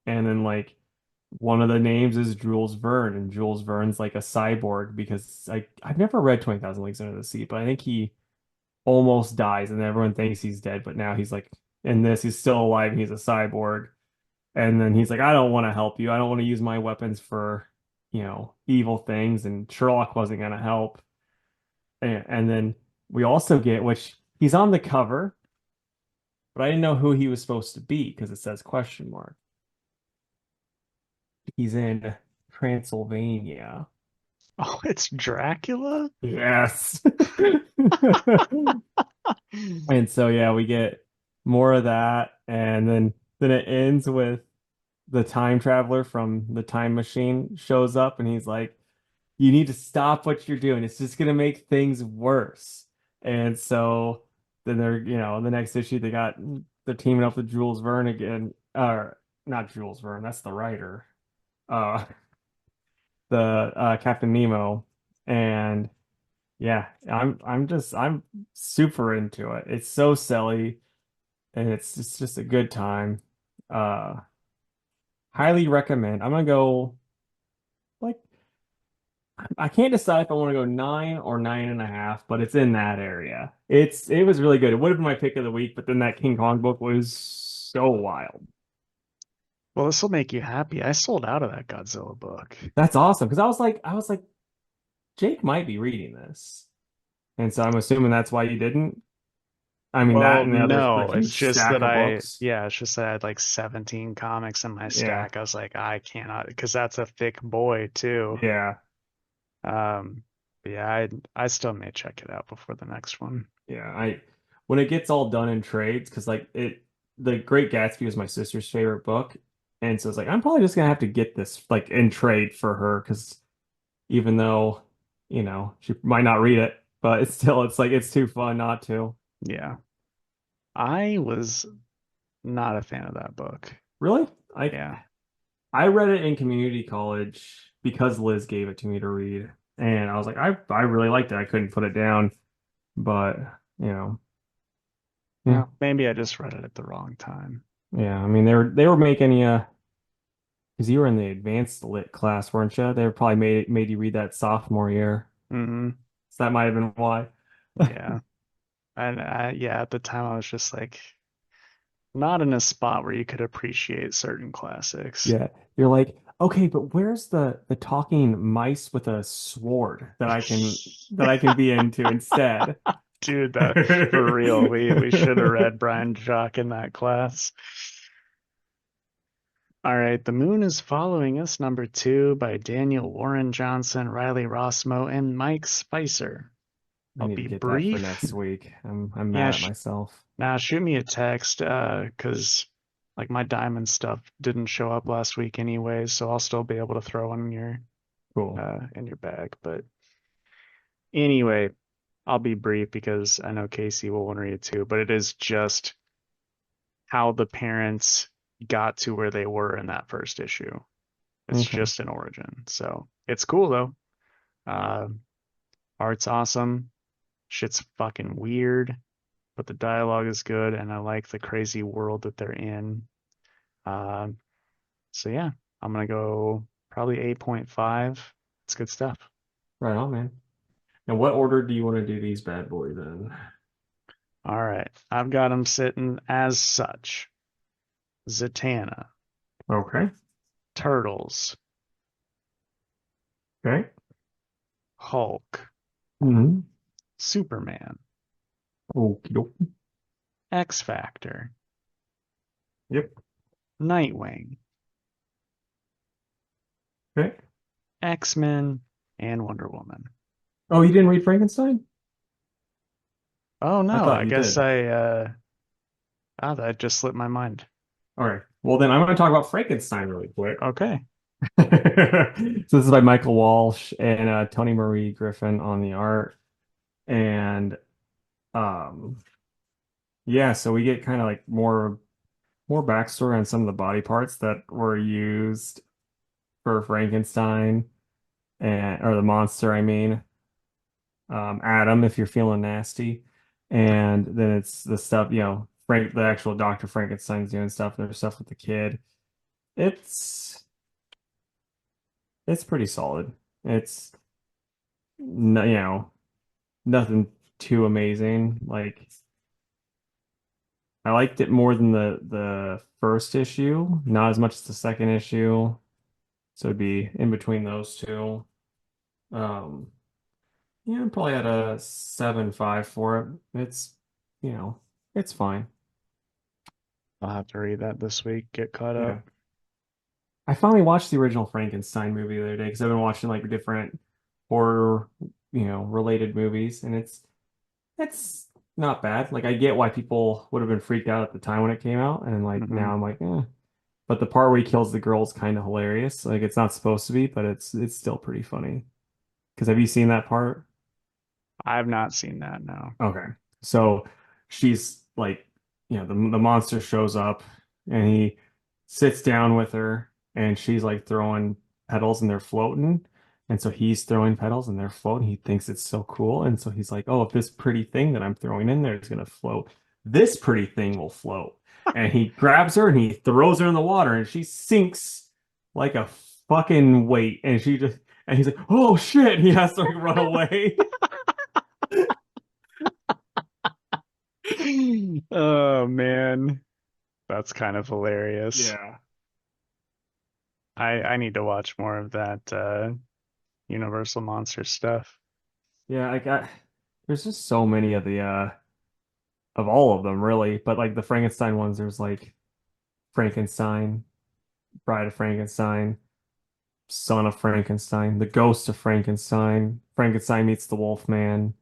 And then like one of the names is Jules Verne, and Jules Verne's like a cyborg because I've never read 20,000 Leagues Under the Sea, but I think he almost dies, and everyone thinks he's dead, but now he's like in this, he's still alive, and he's a cyborg. And then he's like, I don't want to help you. I don't want to use my weapons for, evil things. And Sherlock wasn't going to help. And then we also get, which he's on the cover, but I didn't know who he was supposed to be because it says question mark. He's in Transylvania. Oh, it's Dracula? Yes. And so yeah, we get more of that, and then it ends with the time traveler from the time machine shows up, and he's like, you need to stop what you're doing. It's just gonna make things worse. And so then the next issue they're teaming up with Jules Verne again. Or not Jules Verne, that's the writer. Uh the Captain Nemo. And yeah, I'm super into it. It's so silly, and it's just a good time. Uh Highly recommend. I'm gonna go like I can't decide if I want to go 9 or 9.5, but it's in that area. It was really good. It would have been my pick of the week, but then that King Kong book was so wild. Well, this will make you happy. I sold out of that Godzilla book. That's awesome because I was like, Jake might be reading this, and so I'm assuming that's why you didn't. I mean that, Well, and the other the no, it's huge just stack that of books. it's just that I had like 17 comics in my Yeah, stack. I was like, I cannot, because that's a thick boy too. yeah, Um, but yeah, I still may check it out before the next one. yeah. I when it gets all done in trades, because like The Great Gatsby was my sister's favorite book, and so it's like I'm probably just gonna have to get this like in trade for her because even though she might not read it, but it's like it's too fun not to. Yeah, I was not a fan of that book. Really, I Yeah. I read it in community college because Liz gave it to me to read, and I was like, I really liked it. I couldn't put it down, but you know, yeah, Well, maybe I just read it at the wrong time. yeah. I mean, they were making you because you were in the advanced lit class, weren't you? They were probably made you read that sophomore year, Hmm. so that might have been why. Yeah. And yeah, at the time I was just like not in a spot where you could appreciate certain classics. Yeah, you're like, okay, but where's the talking mice with a sword that I can be into instead? Dude, that for real. We should have read Brian Jock in that class. All right, The Moon is Following Us, number 2 by Daniel Warren Johnson, Riley Rossmo, and Mike Spicer. I I'll need to be get that for brief. next week. I'm Yeah, mad at myself. now shoot me a text, because like my diamond stuff didn't show up last week anyway, so I'll still be able to throw one Cool. in your bag. But anyway, I'll be brief because I know Casey will want to read it too, but it is just how the parents got to where they were in that first issue. It's Okay. just an origin. So it's cool though. Uh, Art's awesome. Shit's fucking weird, but the dialogue is good, and I like the crazy world that they're in. Um, so yeah, I'm gonna go probably 8.5. It's good stuff. Right on, man. And what order do you want to do these bad boys in? All right, I've got them sitting as such. Zatanna, Okay. Turtles, Okay. Hulk, Mm-hmm. Superman, Okie dokie. X Factor, Yep. Nightwing, Okay. X-Men, and Wonder Woman. Oh, you didn't read Frankenstein? Oh I no, thought I you guess did. that just slipped my mind. All right. Well, then I'm going to talk about Frankenstein really quick. Okay. So this is by Michael Walsh and Tony Marie Griffin on the art. And um yeah, so we get kind of like more backstory on some of the body parts that were used for Frankenstein and or the monster, I mean. Adam, if you're feeling nasty. And then it's the stuff, the actual Dr. Frankenstein's doing stuff, and there's stuff with the kid. It's it's pretty solid. It's no, nothing too amazing. Like I liked it more than the first issue, not as much as the second issue. So it'd be in between those two. Um, yeah, I'm probably at a 7.5 for it. You know, it's fine. I'll have to read that this week, get caught Yeah. up. I finally watched the original Frankenstein movie the other day because I've been watching like different horror, related movies, and it's not bad. Like I get why people would have been freaked out at the time when it came out, and like Hmm. now I'm like, eh. But the part where he kills the girl is kind of hilarious. Like it's not supposed to be, but it's still pretty funny. Because have you seen that part? I've not seen that, no. Okay. So she's like, the monster shows up and he sits down with her and she's like throwing petals and they're floating. And so he's throwing petals and they're floating. He thinks it's so cool. And so he's like, oh, if this pretty thing that I'm throwing in there is going to float, this pretty thing will float. And he grabs her and he throws her in the water and she sinks like a fucking weight. And he's like, oh shit. He has to like run away. Oh man. That's kind of hilarious. Yeah. I need to watch more of that Universal Monster stuff. Yeah, I got there's just so many of all of them really, but like the Frankenstein ones, there's like Frankenstein, Bride of Frankenstein, Son of Frankenstein, The Ghost of Frankenstein, Frankenstein meets the Wolfman,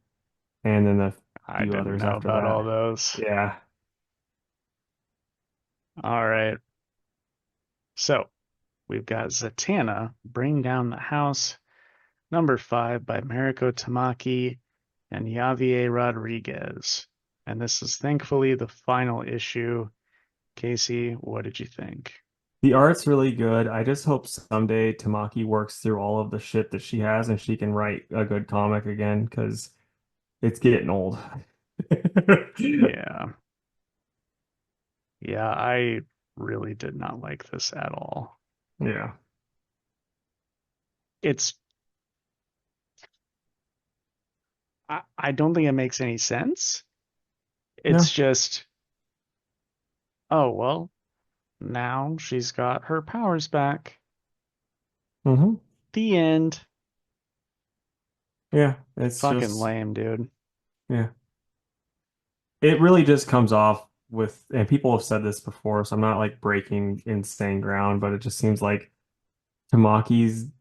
and then a I few didn't others know after about all that. those. Yeah. All right. So we've got Zatanna, Bring Down the House, number 5 by Mariko Tamaki and Javier Rodriguez. And this is thankfully the final issue. Casey, what did you think? The art's really good. I just hope someday Tamaki works through all of the shit that she has and she can write a good comic again because it's getting old. Yeah. Yeah, I really did not like this at all. Yeah. It's I don't think it makes any sense. It's No. just, oh well, now she's got her powers back. Hmm. The end. Yeah. It's Fucking just, lame, dude. yeah. It really just comes off with, and people have said this before, so I'm not like breaking insane ground, but it just seems like Tamaki's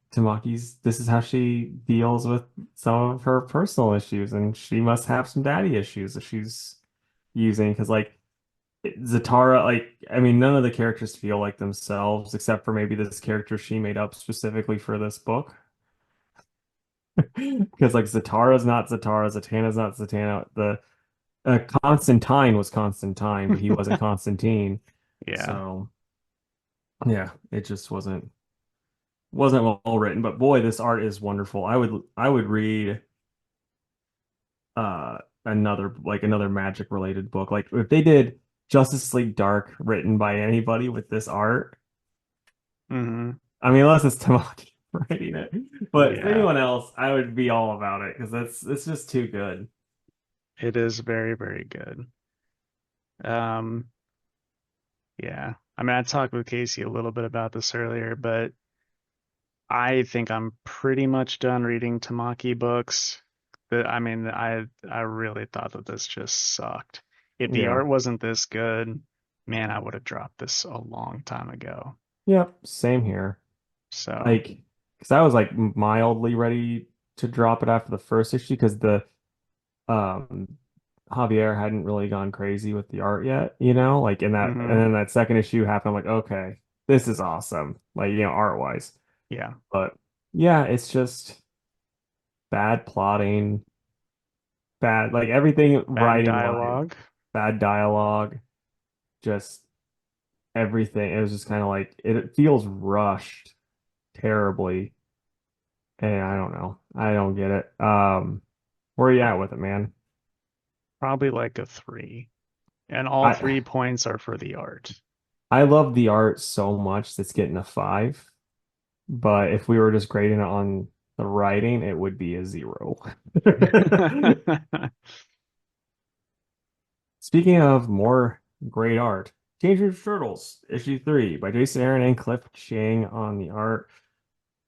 this is how she deals with some of her personal issues, and she must have some daddy issues that she's using because like Zatara, like I mean, none of the characters feel like themselves except for maybe this character she made up specifically for this book. Because like Zatara's not Zatara, Zatanna's not Zatanna. The Constantine was Constantine, but he wasn't Constantine. Yeah. So yeah, it just wasn't well written. But boy, this art is wonderful. I would read uh another magic related book. Like if they did Justice League Dark written by anybody with this art, Hmm. I mean unless it's Tamaki writing it. But Yeah. anyone else, I would be all about it because that's it's just too good. It is very, very good. Um, yeah. I mean, I talked with Casey a little bit about this earlier, but I think I'm pretty much done reading Tamaki books. I mean, I really thought that this just sucked. If the Yeah. art wasn't this good, man, I would have dropped this a long time ago. Yep, same here. So, Like, because I was like mildly ready to drop it after the first issue because the um Javier hadn't really gone crazy with the art yet, like and hmm. then that second issue happened. I'm like, okay, this is awesome, like art wise. Yeah. But yeah, it's just bad plotting, bad like everything Bad writing wise, dialogue. bad dialogue, just everything. It was just kind of like it feels rushed terribly. And I don't know. I don't get it. Where are you at with it, man? Probably like a 3. And all I 3 points are for the art. I love the art so much that's getting a 5. But if we were just grading it on the writing, it would be a 0. Speaking of more great art, Teenage Mutant Ninja Turtles, issue 3 by Jason Aaron and Cliff Chang on the art.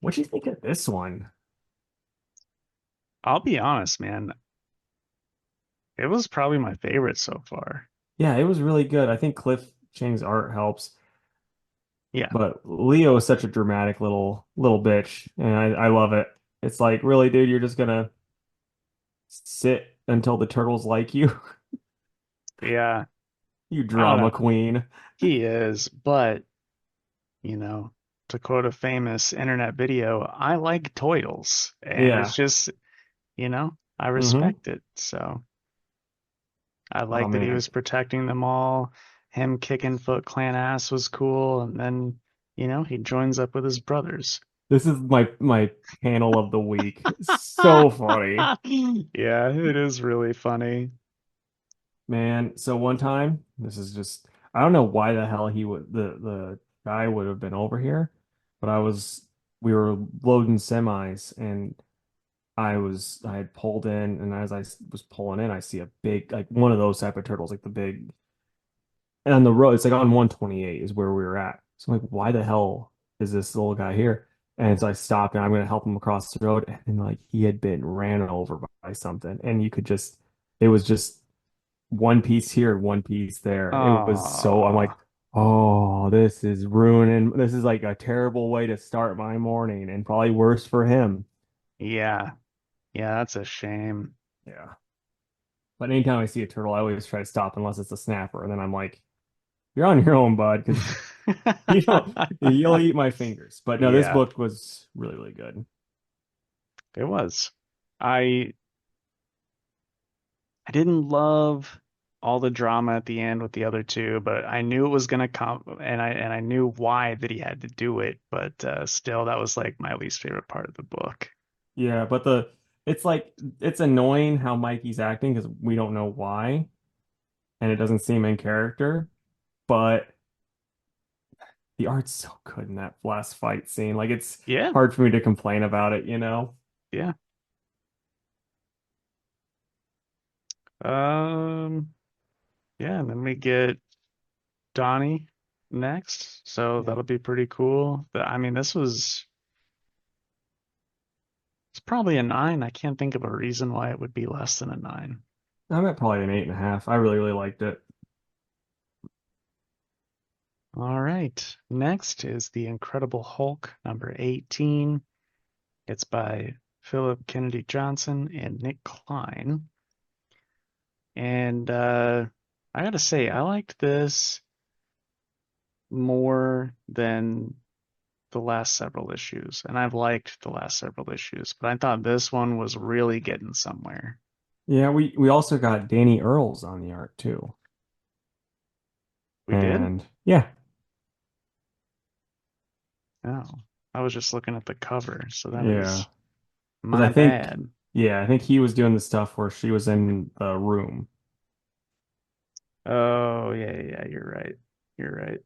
What do you think of this one? I'll be honest, man. It was probably my favorite so far. Yeah, it was really good. I think Cliff Chang's art helps. Yeah. But Leo is such a dramatic little bitch, and I love it. It's like, really, dude, you're just gonna sit until the turtles like you, Yeah. you I don't drama know. queen. He is, but, you know, to quote a famous internet video, I like toils. And it's Yeah. just, I Hmm. respect it. So I Oh like that he man, was protecting them all. Him kicking Foot Clan ass was cool. And then, he joins up with his brothers. this is my panel of the week. So funny, Yeah, it is really funny. man. So one time, this is just I don't know why the hell he would the guy would have been over here, but we were loading semis and I had pulled in, and as I was pulling in, I see a big, like one of those type of turtles, like the big, on the road. It's like on 128 is where we were at. So I'm like, why the hell is this little guy here? And so I stopped and I'm gonna help him across the road. And like he had been ran over by something. And you could just it was just one piece here, one piece there. It was so I'm like, Oh, oh, this is ruining this is like a terrible way to start my morning and probably worse for him. yeah. Yeah, that's a shame. Yeah. But anytime I see a turtle, I always try to stop unless it's a snapper. And then I'm like, you're on your own, bud, because you'll eat my fingers. But no, this Yeah, book was really, really good. it was. I I didn't love all the drama at the end with the other two, but I knew it was gonna come, and I knew why that he had to do it. But still, that was like my least favorite part of the book. Yeah, but it's like it's annoying how Mikey's acting because we don't know why, and it doesn't seem in character. But the art's so good in that last fight scene. Like it's Yeah, hard for me to complain about it, you know? yeah. Um, yeah, and then we get Donnie next, so Yeah. that'll be pretty cool. I mean, this was it's probably a nine. I can't think of a reason why it would be less than a nine. I'm at probably an 8.5. I really, really liked it. All right. Next is The Incredible Hulk, number 18. It's by Philip Kennedy Johnson and Nick Klein. And I gotta say, I liked this more than the last several issues. And I've liked the last several issues, but I thought this one was really getting somewhere. Yeah, we also got Danny Earls on the art too. We did? And yeah, Oh, I was just looking at the cover, so that yeah. is Because I my think, bad. yeah, I think he was doing the stuff where she was in the room. Oh, yeah, yeah, yeah, you're right. You're right.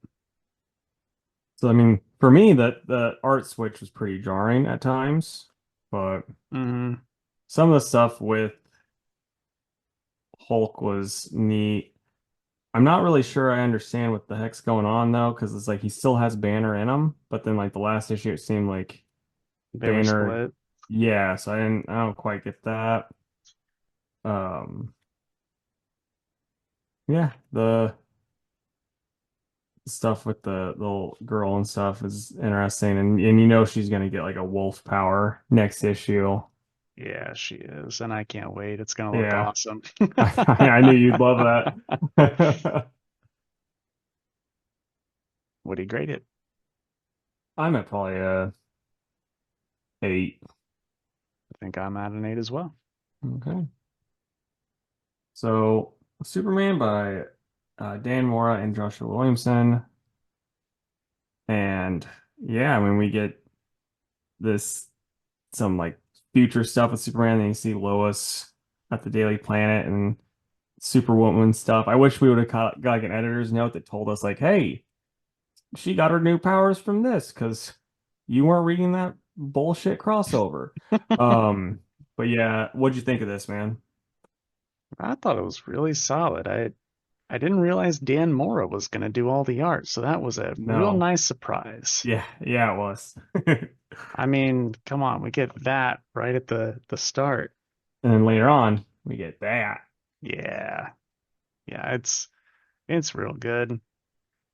So I mean, for me, that the art switch was pretty jarring at times, but Hmm. some of the stuff with Hulk was neat. I'm not really sure I understand what the heck's going on though, because it's like he still has Banner in him, but then like the last issue, it seemed like They were Banner, split. yeah. So I don't quite get that. Um, yeah, the stuff with the little girl and stuff is interesting, and you know she's gonna get like a wolf power next issue. Yeah, she is, and I can't wait. It's gonna look Yeah, awesome. I knew you'd love that. Would he grade it? I'm at probably a 8. I think I'm at an eight as well. Okay. So Superman by Dan Mora and Joshua Williamson. And yeah, when we get this some like future stuff with Superman, then you see Lois at the Daily Planet and Superwoman stuff. I wish we would have got like an editor's note that told us like, hey, she got her new powers from this because you weren't reading that bullshit crossover. Um, but yeah, what'd you think of this, man? I thought it was really solid. I didn't realize Dan Mora was gonna do all the art, so that was a real No. nice surprise. Yeah, yeah, it was. I mean, come on, we get that right at the start. And then later on, we get that. Yeah. Yeah, it's real good.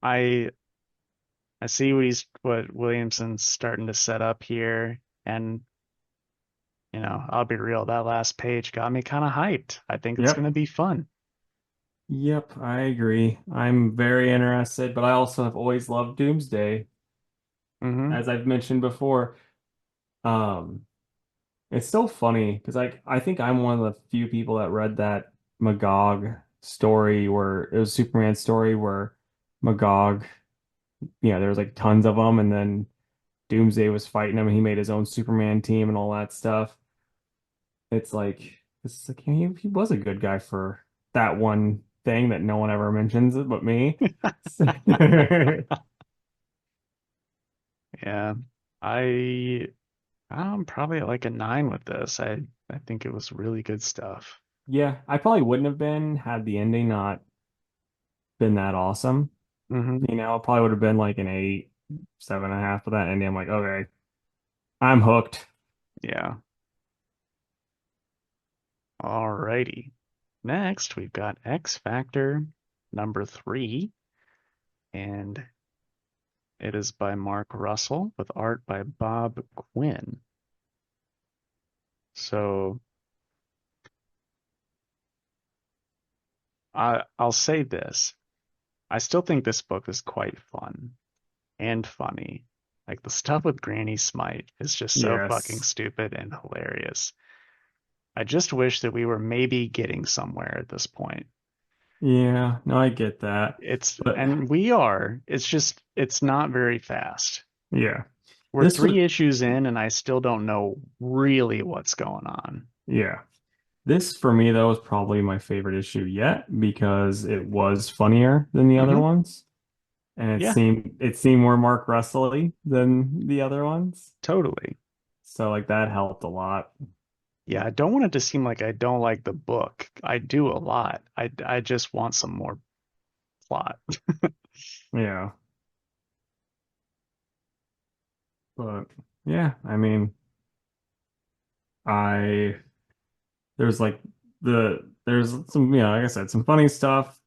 I I see what Williamson's starting to set up here, and I'll be real, that last page got me kind of hyped. I think it's Yep. gonna be fun. Yep, I agree. I'm very interested, but I also have always loved Doomsday, Hmm. as I've mentioned before. Um, it's so funny because I think I'm one of the few people that read that Magog story where it was Superman story where Magog, there was like tons of them, and then Doomsday was fighting him, and he made his own Superman team and all that stuff. It's like he was a good guy for that one thing that no one ever mentions but me. Yeah. I I'm probably at like a nine with this. I think it was really good stuff. Yeah, I probably wouldn't have been had the ending not. been that awesome. Hmm. It probably would have been like an 8, 7.5 for that ending. I'm like, okay, I'm hooked. Yeah. Alrighty. Next, we've got X Factor number 3, and it is by Mark Russell with art by Bob Quinn. So I'll say this. I still think this book is quite fun and funny. Like the stuff with Granny Smite is just so fucking Yes. stupid and hilarious. I just wish that we were maybe getting somewhere at this point. Yeah, no, I get that. But And we are. It's just, it's not very fast. yeah, We're this was, 3 issues in, and I still don't know really what's going on. yeah. This for me though was probably my favorite issue yet because it was funnier than the other Hmm. ones. And Yeah, it seemed more Mark Russell-y than the other ones. totally. So like that helped a lot. Yeah, I don't want it to seem like I don't like the book. I do a lot. I just want some more plot. Yeah. But yeah, I mean, I there's like there's some, like I said, some funny stuff.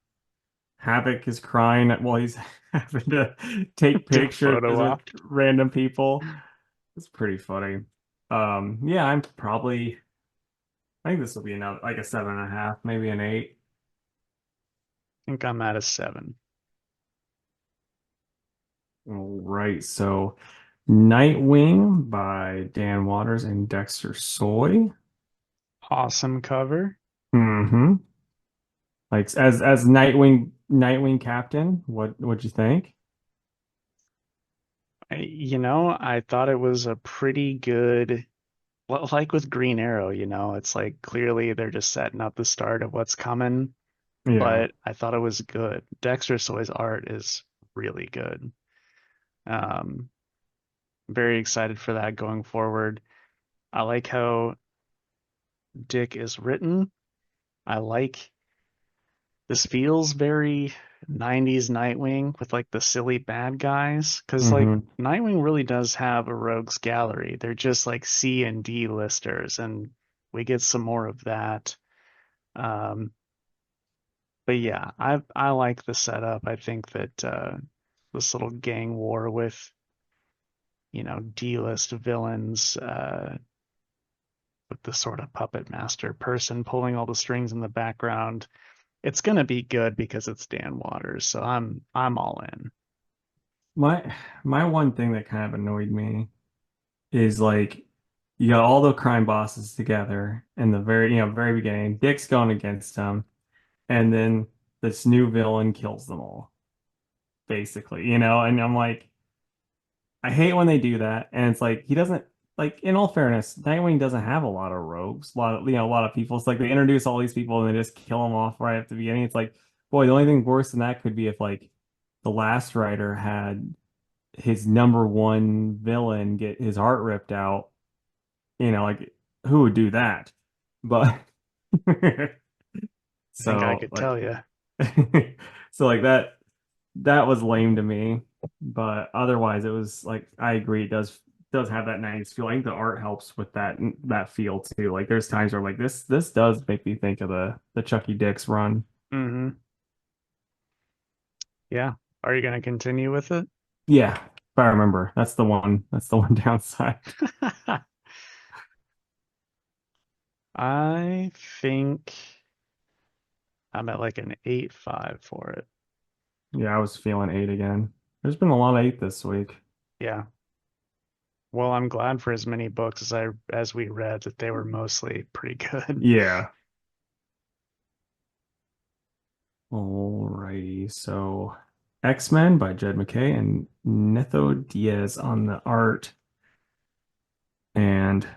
Havoc is crying while he's having to take Get pictures photo with op. random people. It's pretty funny. Yeah, I think this will be another like a 7.5, maybe an 8. I think I'm at a 7. All right, so Nightwing by Dan Waters and Dexter Soy. Awesome cover. Hmm. Like as Nightwing captain, what'd you think? I thought it was a pretty good, well, like with Green Arrow, it's like clearly they're just setting up the start of what's coming, Yeah. but I thought it was good. Dexter Soy's art is really good. Um, Very excited for that going forward. I like how Dick is written. I like this feels very 90s Nightwing with like the silly bad guys. Because like Hmm. Nightwing really does have a rogues gallery. They're just like C and D listers, and we get some more of that. Um, but yeah, I like the setup. I think that this little gang war with, D-list villains, with the sort of puppet master person pulling all the strings in the background. It's gonna be good because it's Dan Waters, so I'm all in. My one thing that kind of annoyed me is like you got all the crime bosses together in the very beginning. Dick's going against them, and then this new villain kills them all, basically, and I'm like, I hate when they do that. And it's like he doesn't like in all fairness, Nightwing doesn't have a lot of rogues, a lot of people. It's like they introduce all these people and they just kill them off right at the beginning. It's like, boy, the only thing worse than that could be if like the last writer had his number one villain get his heart ripped out, like who would do that? But I think I so could like tell you. so like that was lame to me. But otherwise it was like I agree, it does have that nice feel. I think the art helps with that feel too. Like there's times where I'm like this does make me think of the Chucky Dix run. Hmm. Yeah. Are you gonna continue with it? Yeah, if I remember. That's the one downside. I think I'm at like an 8.5 for it. Yeah, I was feeling 8 again. There's been a lot of 8 this week. Yeah. Well, I'm glad for as many books as we read that they were mostly pretty good. Yeah. Alrighty. So X-Men by Jed McKay and Netho Diaz on the art. And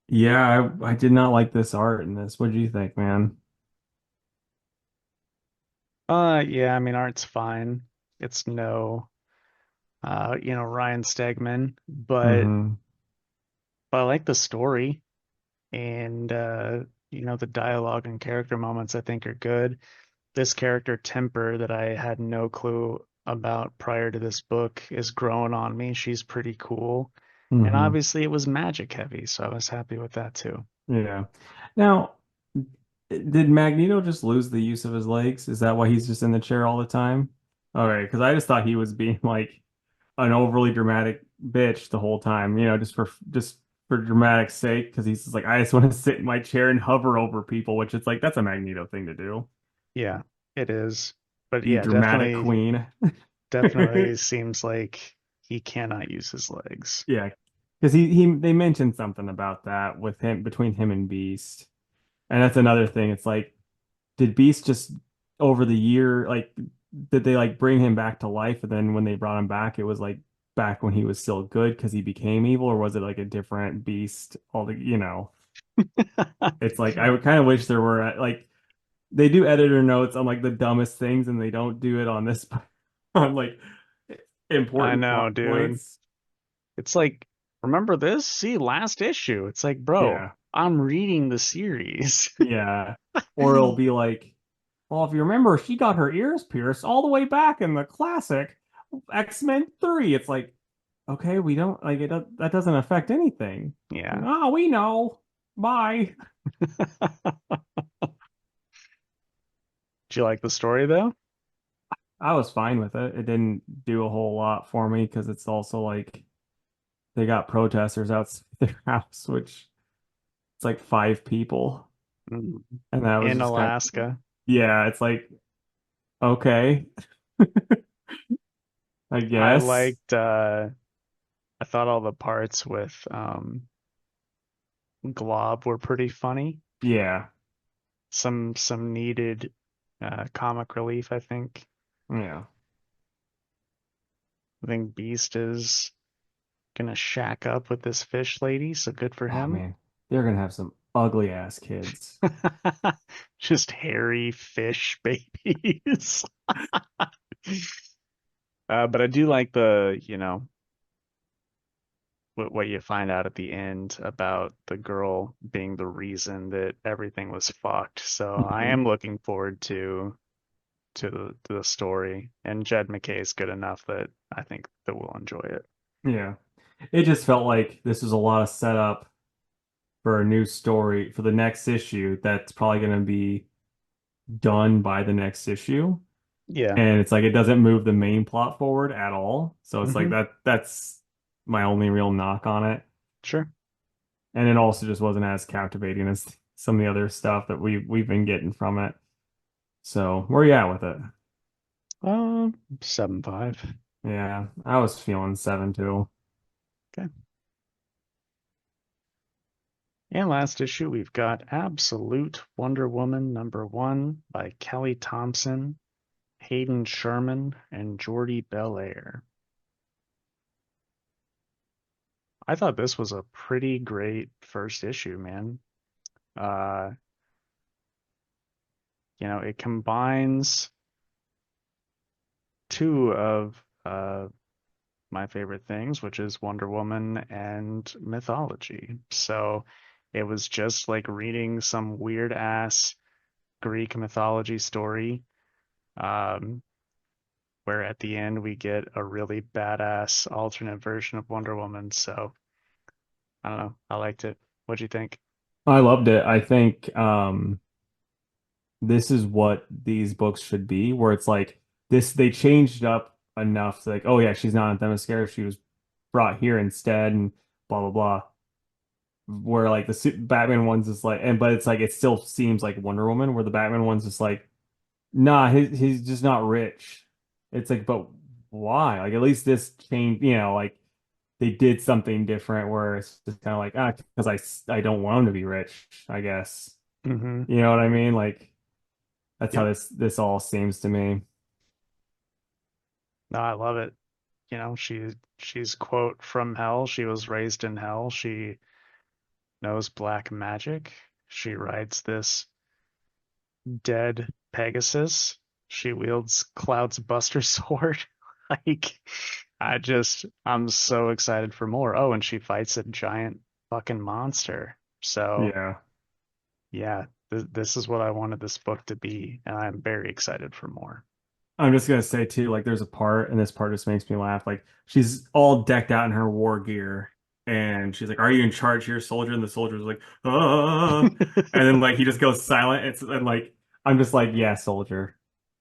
yeah, I did not like this art in this. What do you think, man? Yeah, I mean art's fine. It's no Ryan Stegman, Hmm. but I like the story and the dialogue and character moments I think are good. this character Temper that I had no clue about prior to this book is growing on me. She's pretty cool. And Hmm. obviously it was magic heavy, so I was happy with that too. Yeah. Now, did Magneto just lose the use of his legs? Is that why he's just in the chair all the time? All right, because I just thought he was being like an overly dramatic bitch the whole time, just for dramatic sake, because he's just like, I just want to sit in my chair and hover over people, which it's like that's a Magneto thing to do. Yeah, it is. But You yeah, dramatic definitely queen. definitely seems like he cannot use his legs. Yeah, because he they mentioned something about that with him between him and Beast, and that's another thing. It's like, did Beast just over the year like did they like bring him back to life, and then when they brought him back, it was like back when he was still good because he became evil, or was it like a different Beast? All the. It's like I would kind of wish there were like they do editor notes on like the dumbest things, and they don't do it on this on like I important plot know, dude. points. It's like, remember this? See, last issue. It's like, bro, Yeah. I'm reading the series. Yeah. Or it'll be like, well, if you remember, she got her ears pierced all the way back in the classic X-Men 3. It's like, okay, we don't like that doesn't affect anything. Like, Yeah. oh, we know. Bye. Do you like the story though? I was fine with it. It didn't do a whole lot for me because it's also like they got protesters outside their house, which it's like 5 people. Mm. And that was In just kind of, Alaska. yeah, it's like, okay, I I guess. liked I thought all the parts with Glob were pretty funny. Yeah. Some needed comic relief, I think. Yeah. I think Beast is gonna shack up with this fish lady, so good for Oh him. man, they're gonna have some ugly ass kids. Just hairy fish babies. But I do like what you find out at the end about the girl being the reason that everything was fucked. So I Mhm. am looking forward to the story, and Jed McKay is good enough that I think that we'll enjoy it. Yeah. It just felt like this was a lot of setup for a new story for the next issue that's probably gonna be done by the next issue. Yeah. And it's like it doesn't move the main plot forward at all. So it's like Hmm. that's my only real knock on it. Sure. And it also just wasn't as captivating as some of the other stuff that we've been getting from it. So where you at with it? 7.5. Yeah, I was feeling 7 too. Okay. And last issue, we've got Absolute Wonder Woman #1 by Kelly Thompson, Hayden Sherman, and Jordi Belair. I thought this was a pretty great first issue, man. Uh, it combines two of my favorite things, which is Wonder Woman and mythology. So it was just like reading some weird ass Greek mythology story, um, where at the end we get a really badass alternate version of Wonder Woman. So I don't know. I liked it. What'd you think? I loved it. I think this is what these books should be, where it's like this they changed up enough to like, oh yeah, she's not a Themyscira, she was brought here instead, and blah blah blah. Where like the Batman one's just like, and but it's like it still seems like Wonder Woman, where the Batman one's just like, nah, he's just not rich. It's like, but why? Like at least this changed, like they did something different where it's just kind of like, because I don't want him to be rich, I guess. Mm-hmm. You know what I mean? Like that's how Yep. this all seems to me. No, I love it. She's quote from hell. She was raised in hell. She knows black magic. She rides this dead Pegasus. She wields Cloud's Buster Sword. Like, I'm so excited for more. Oh, and she fights a giant fucking monster. So, Yeah. yeah, This is what I wanted this book to be, and I'm very excited for more. I'm just gonna say too, like there's a part, and this part just makes me laugh. Like she's all decked out in her war gear, and she's like, "Are you in charge here, soldier?" And the soldier's like, "Ah," and then like he just goes silent. It's and like I'm just like, "Yeah, soldier,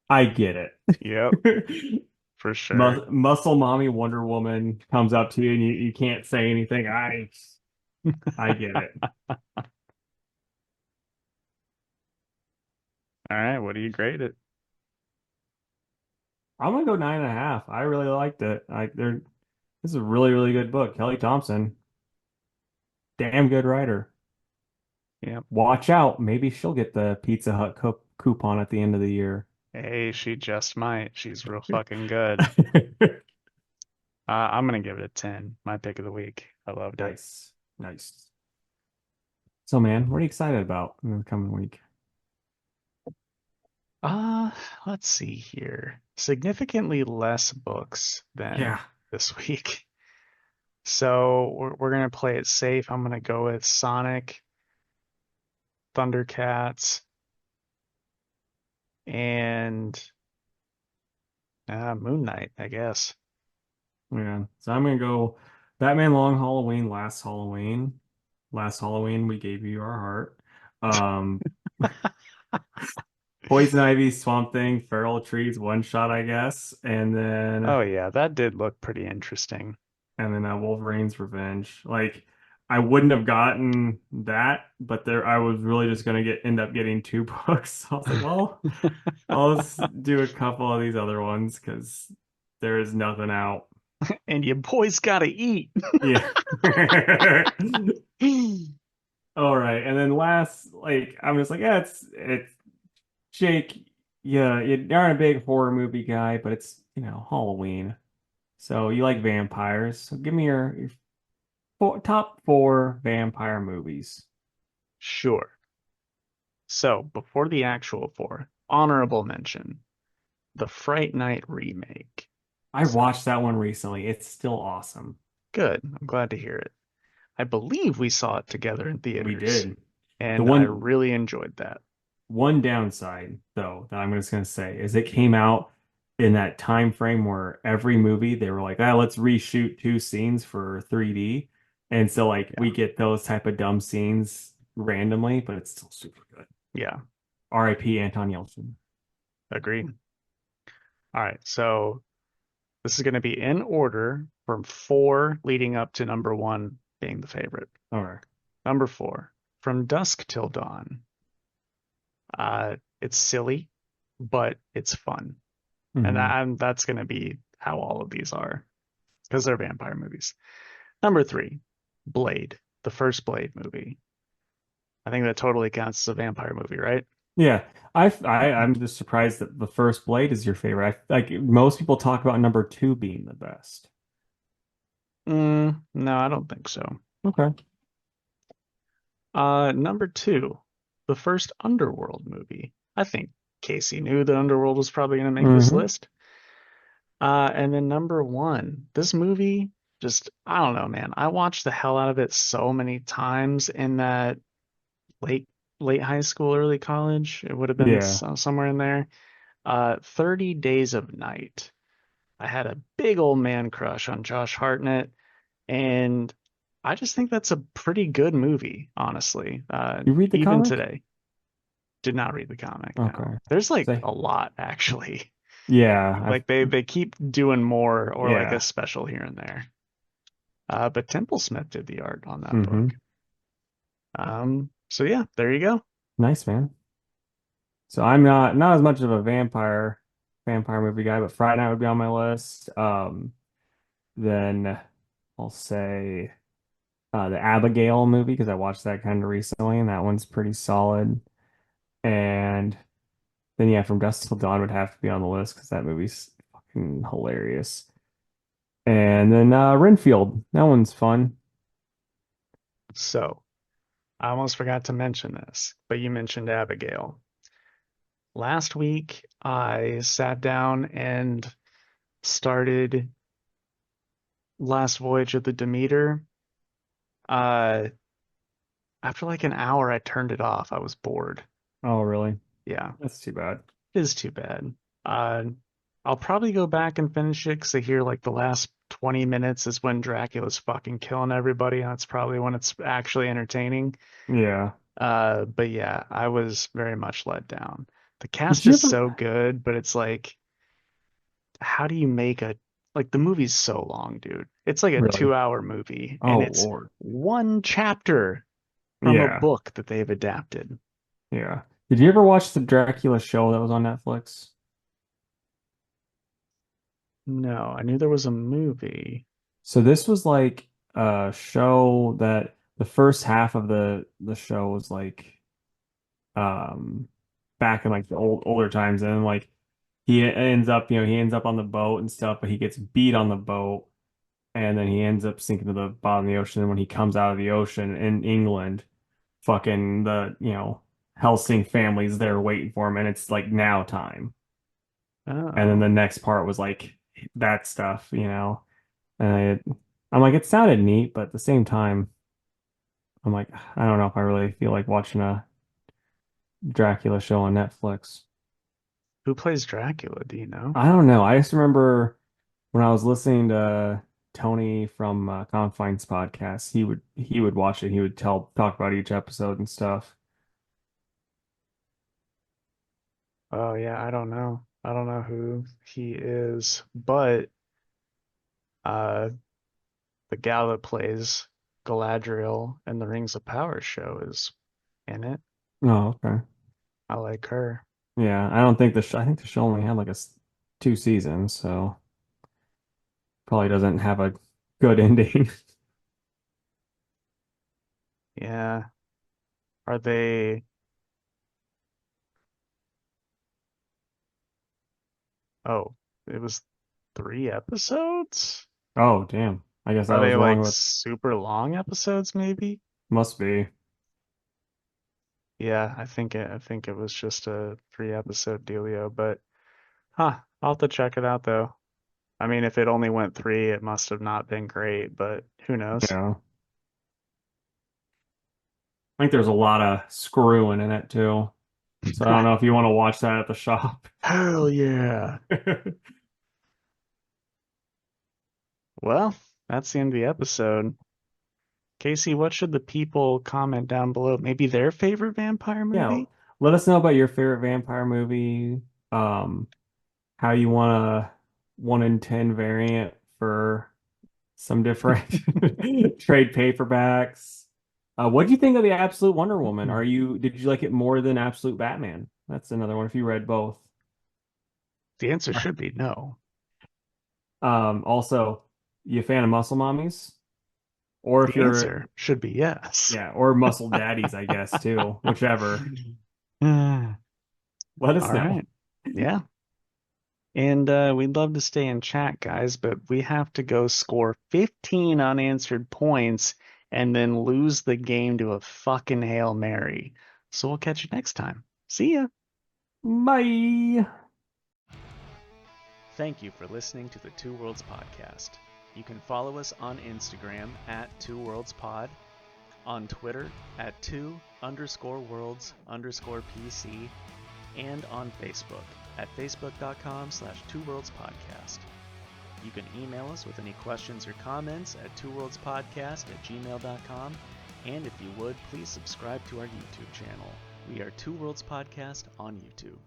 I get Yep, it." for sure. Muscle mommy Wonder Woman comes up to you, and you can't say anything. I get it. All right, what do you grade it? I'm gonna go 9.5. I really liked it. This is a really, really good book. Kelly Thompson, damn good writer. Yep. Watch out. Maybe she'll get the Pizza Hut coupon at the end of the year. Hey, she just might. She's real fucking good. I'm gonna give it a 10. My pick of the week. I loved it. Nice. Nice. So, man, what are you excited about in the coming week? Uh, let's see here. Significantly less books than Yeah. this week. So we're gonna play it safe. I'm gonna go with Sonic, Thundercats, and Moon Knight, I guess. Yeah. So I'm gonna go Batman Long Halloween, Last Halloween. Last Halloween, we gave you our heart. Um, Poison Ivy, Swamp Thing, Feral Trees, one shot, I guess. Oh yeah, that did look pretty interesting. Wolverine's Revenge. Like I wouldn't have gotten that, but there I was really just gonna end up getting two books. So I was like, well, I'll just do a couple of these other ones because there is nothing out. And you boys gotta eat. Yeah. All right. And then last, like I'm just like, yeah, it's Jake, yeah, you aren't a big horror movie guy, but it's, Halloween. So you like vampires. So give me your top four vampire movies. Sure. So before the actual four, honorable mention, the Fright Night remake. I So watched that one recently. It's still awesome. good. I'm glad to hear it. I believe we saw it together in We theaters, did. The and I one really enjoyed that. one downside though that I'm just gonna say is it came out in that time frame where every movie they were like, ah, let's reshoot two scenes for 3D. And so like Yeah. we get those type of dumb scenes randomly, but it's still super good. Yeah. R.I.P. Anton Yelchin. Agreed. All right. So this is going to be in order from four leading up to number one being the favorite. All right. Number four, From Dusk Till Dawn. It's silly, but it's fun. And Hmm. that's going to be how all of these are because they're vampire movies. Number three, Blade, the first Blade movie. I think that totally counts as a vampire movie, right? Yeah, I'm just surprised that the first Blade is your favorite. Like most people talk about number two being the best. No, I don't think so. Okay. Number two, the first Underworld movie. I think Casey knew that Underworld was probably going to make this Hmm. list. And then number one, this movie, just, I don't know, man. I watched the hell out of it so many times in that late, late high school, early college. It would have been Yeah. somewhere in there. 30 Days of Night. I had a big old man crush on Josh Hartnett, and I just think that's a pretty good movie, honestly. You read the Even comic? today, did not read the comic, no. Okay. There's like Say, a lot actually. yeah, Like they keep doing more or like a yeah. special here and there. But Temple Smith did the art on that Hmm. book. So yeah, there you go. Nice, man. So I'm not as much of a vampire movie guy, but Friday Night would be on my list. Then I'll say the Abigail movie because I watched that kind of recently, and that one's pretty solid. And then yeah, From Dusk Till Dawn would have to be on the list because that movie's fucking hilarious. And then Renfield, that one's fun. So I almost forgot to mention this, but you mentioned Abigail. Last week, I sat down and started Last Voyage of the Demeter. Uh, After like an hour, I turned it off. I was bored. Oh, really? Yeah, That's too bad. it is too bad. Uh, I'll probably go back and finish it because I hear like the last 20 minutes is when Dracula's fucking killing everybody, and that's probably when it's actually entertaining. Yeah. But yeah, I was very much let down. The Did cast you is ever so good, but it's like, how do you make a like the movie's so long, dude. It's like a really? 2 hour movie, and Oh, it's Lord. one chapter from a Yeah. book that they've adapted. Yeah. Did you ever watch the Dracula show that was on Netflix? No, I knew there was a movie. So this was like a show that the first half of the show was like um back in like the older times, and then like he ends up on the boat and stuff, but he gets beat on the boat, and then he ends up sinking to the bottom of the ocean. And when he comes out of the ocean in England, fucking the Helsing family's there waiting for him, and it's like now time. And then the Oh, next part was like that stuff, and I'm like, it sounded neat, but at the same time, I'm like, I don't know if I really feel like watching a Dracula show on Netflix. who plays Dracula? Do you know? I don't know. I just remember when I was listening to Tony from Confines podcast, he would watch it. He would talk about each episode and stuff. Oh yeah, I don't know. I don't know who he is, but uh, the gal that plays Galadriel in the Rings of Power show is in it. Oh, okay. I like her. Yeah, I don't think I think the show only had like 2 seasons, so probably doesn't have a good ending. Yeah. Are they? Oh, it was 3 episodes? Oh, damn. I guess Are I they was wrong like with super long episodes, maybe? must be. Yeah, I think it was just a 3 episode dealio, but huh, I'll have to check it out though. I mean, if it only went three, it must have not been great, but who knows? Yeah. I think there's a lot of screwing in it too. So I don't know if you want to watch that at the shop. Hell yeah. Well, that's the end of the episode. Casey, what should the people comment down below? Maybe their favorite vampire Yeah, movie? let us know about your favorite vampire movie. How you want a 1 in 10 variant for some different trade paperbacks. What do you think of the Absolute Wonder Woman? Did you like it more than Absolute Batman? That's another one if you read both. The answer should be no. Also, you a fan of Muscle Mommies? Or if The you're, answer should be yes. yeah, or Muscle Daddies, I guess, too. Whichever. All Let us know. right. Yeah. And we'd love to stay in chat, guys, but we have to go score 15 unanswered points and then lose the game to a fucking Hail Mary. So we'll catch you next time. See ya. Bye. Thank you for listening to the Two Worlds Podcast. You can follow us on Instagram at Two Worlds Pod, on Twitter at two_worlds_PC, and on Facebook at facebook.com/twoworldspodcast. You can email us with any questions or comments at twoworldspodcast@gmail.com, and if you would, please subscribe to our YouTube channel. We are Two Worlds Podcast on YouTube.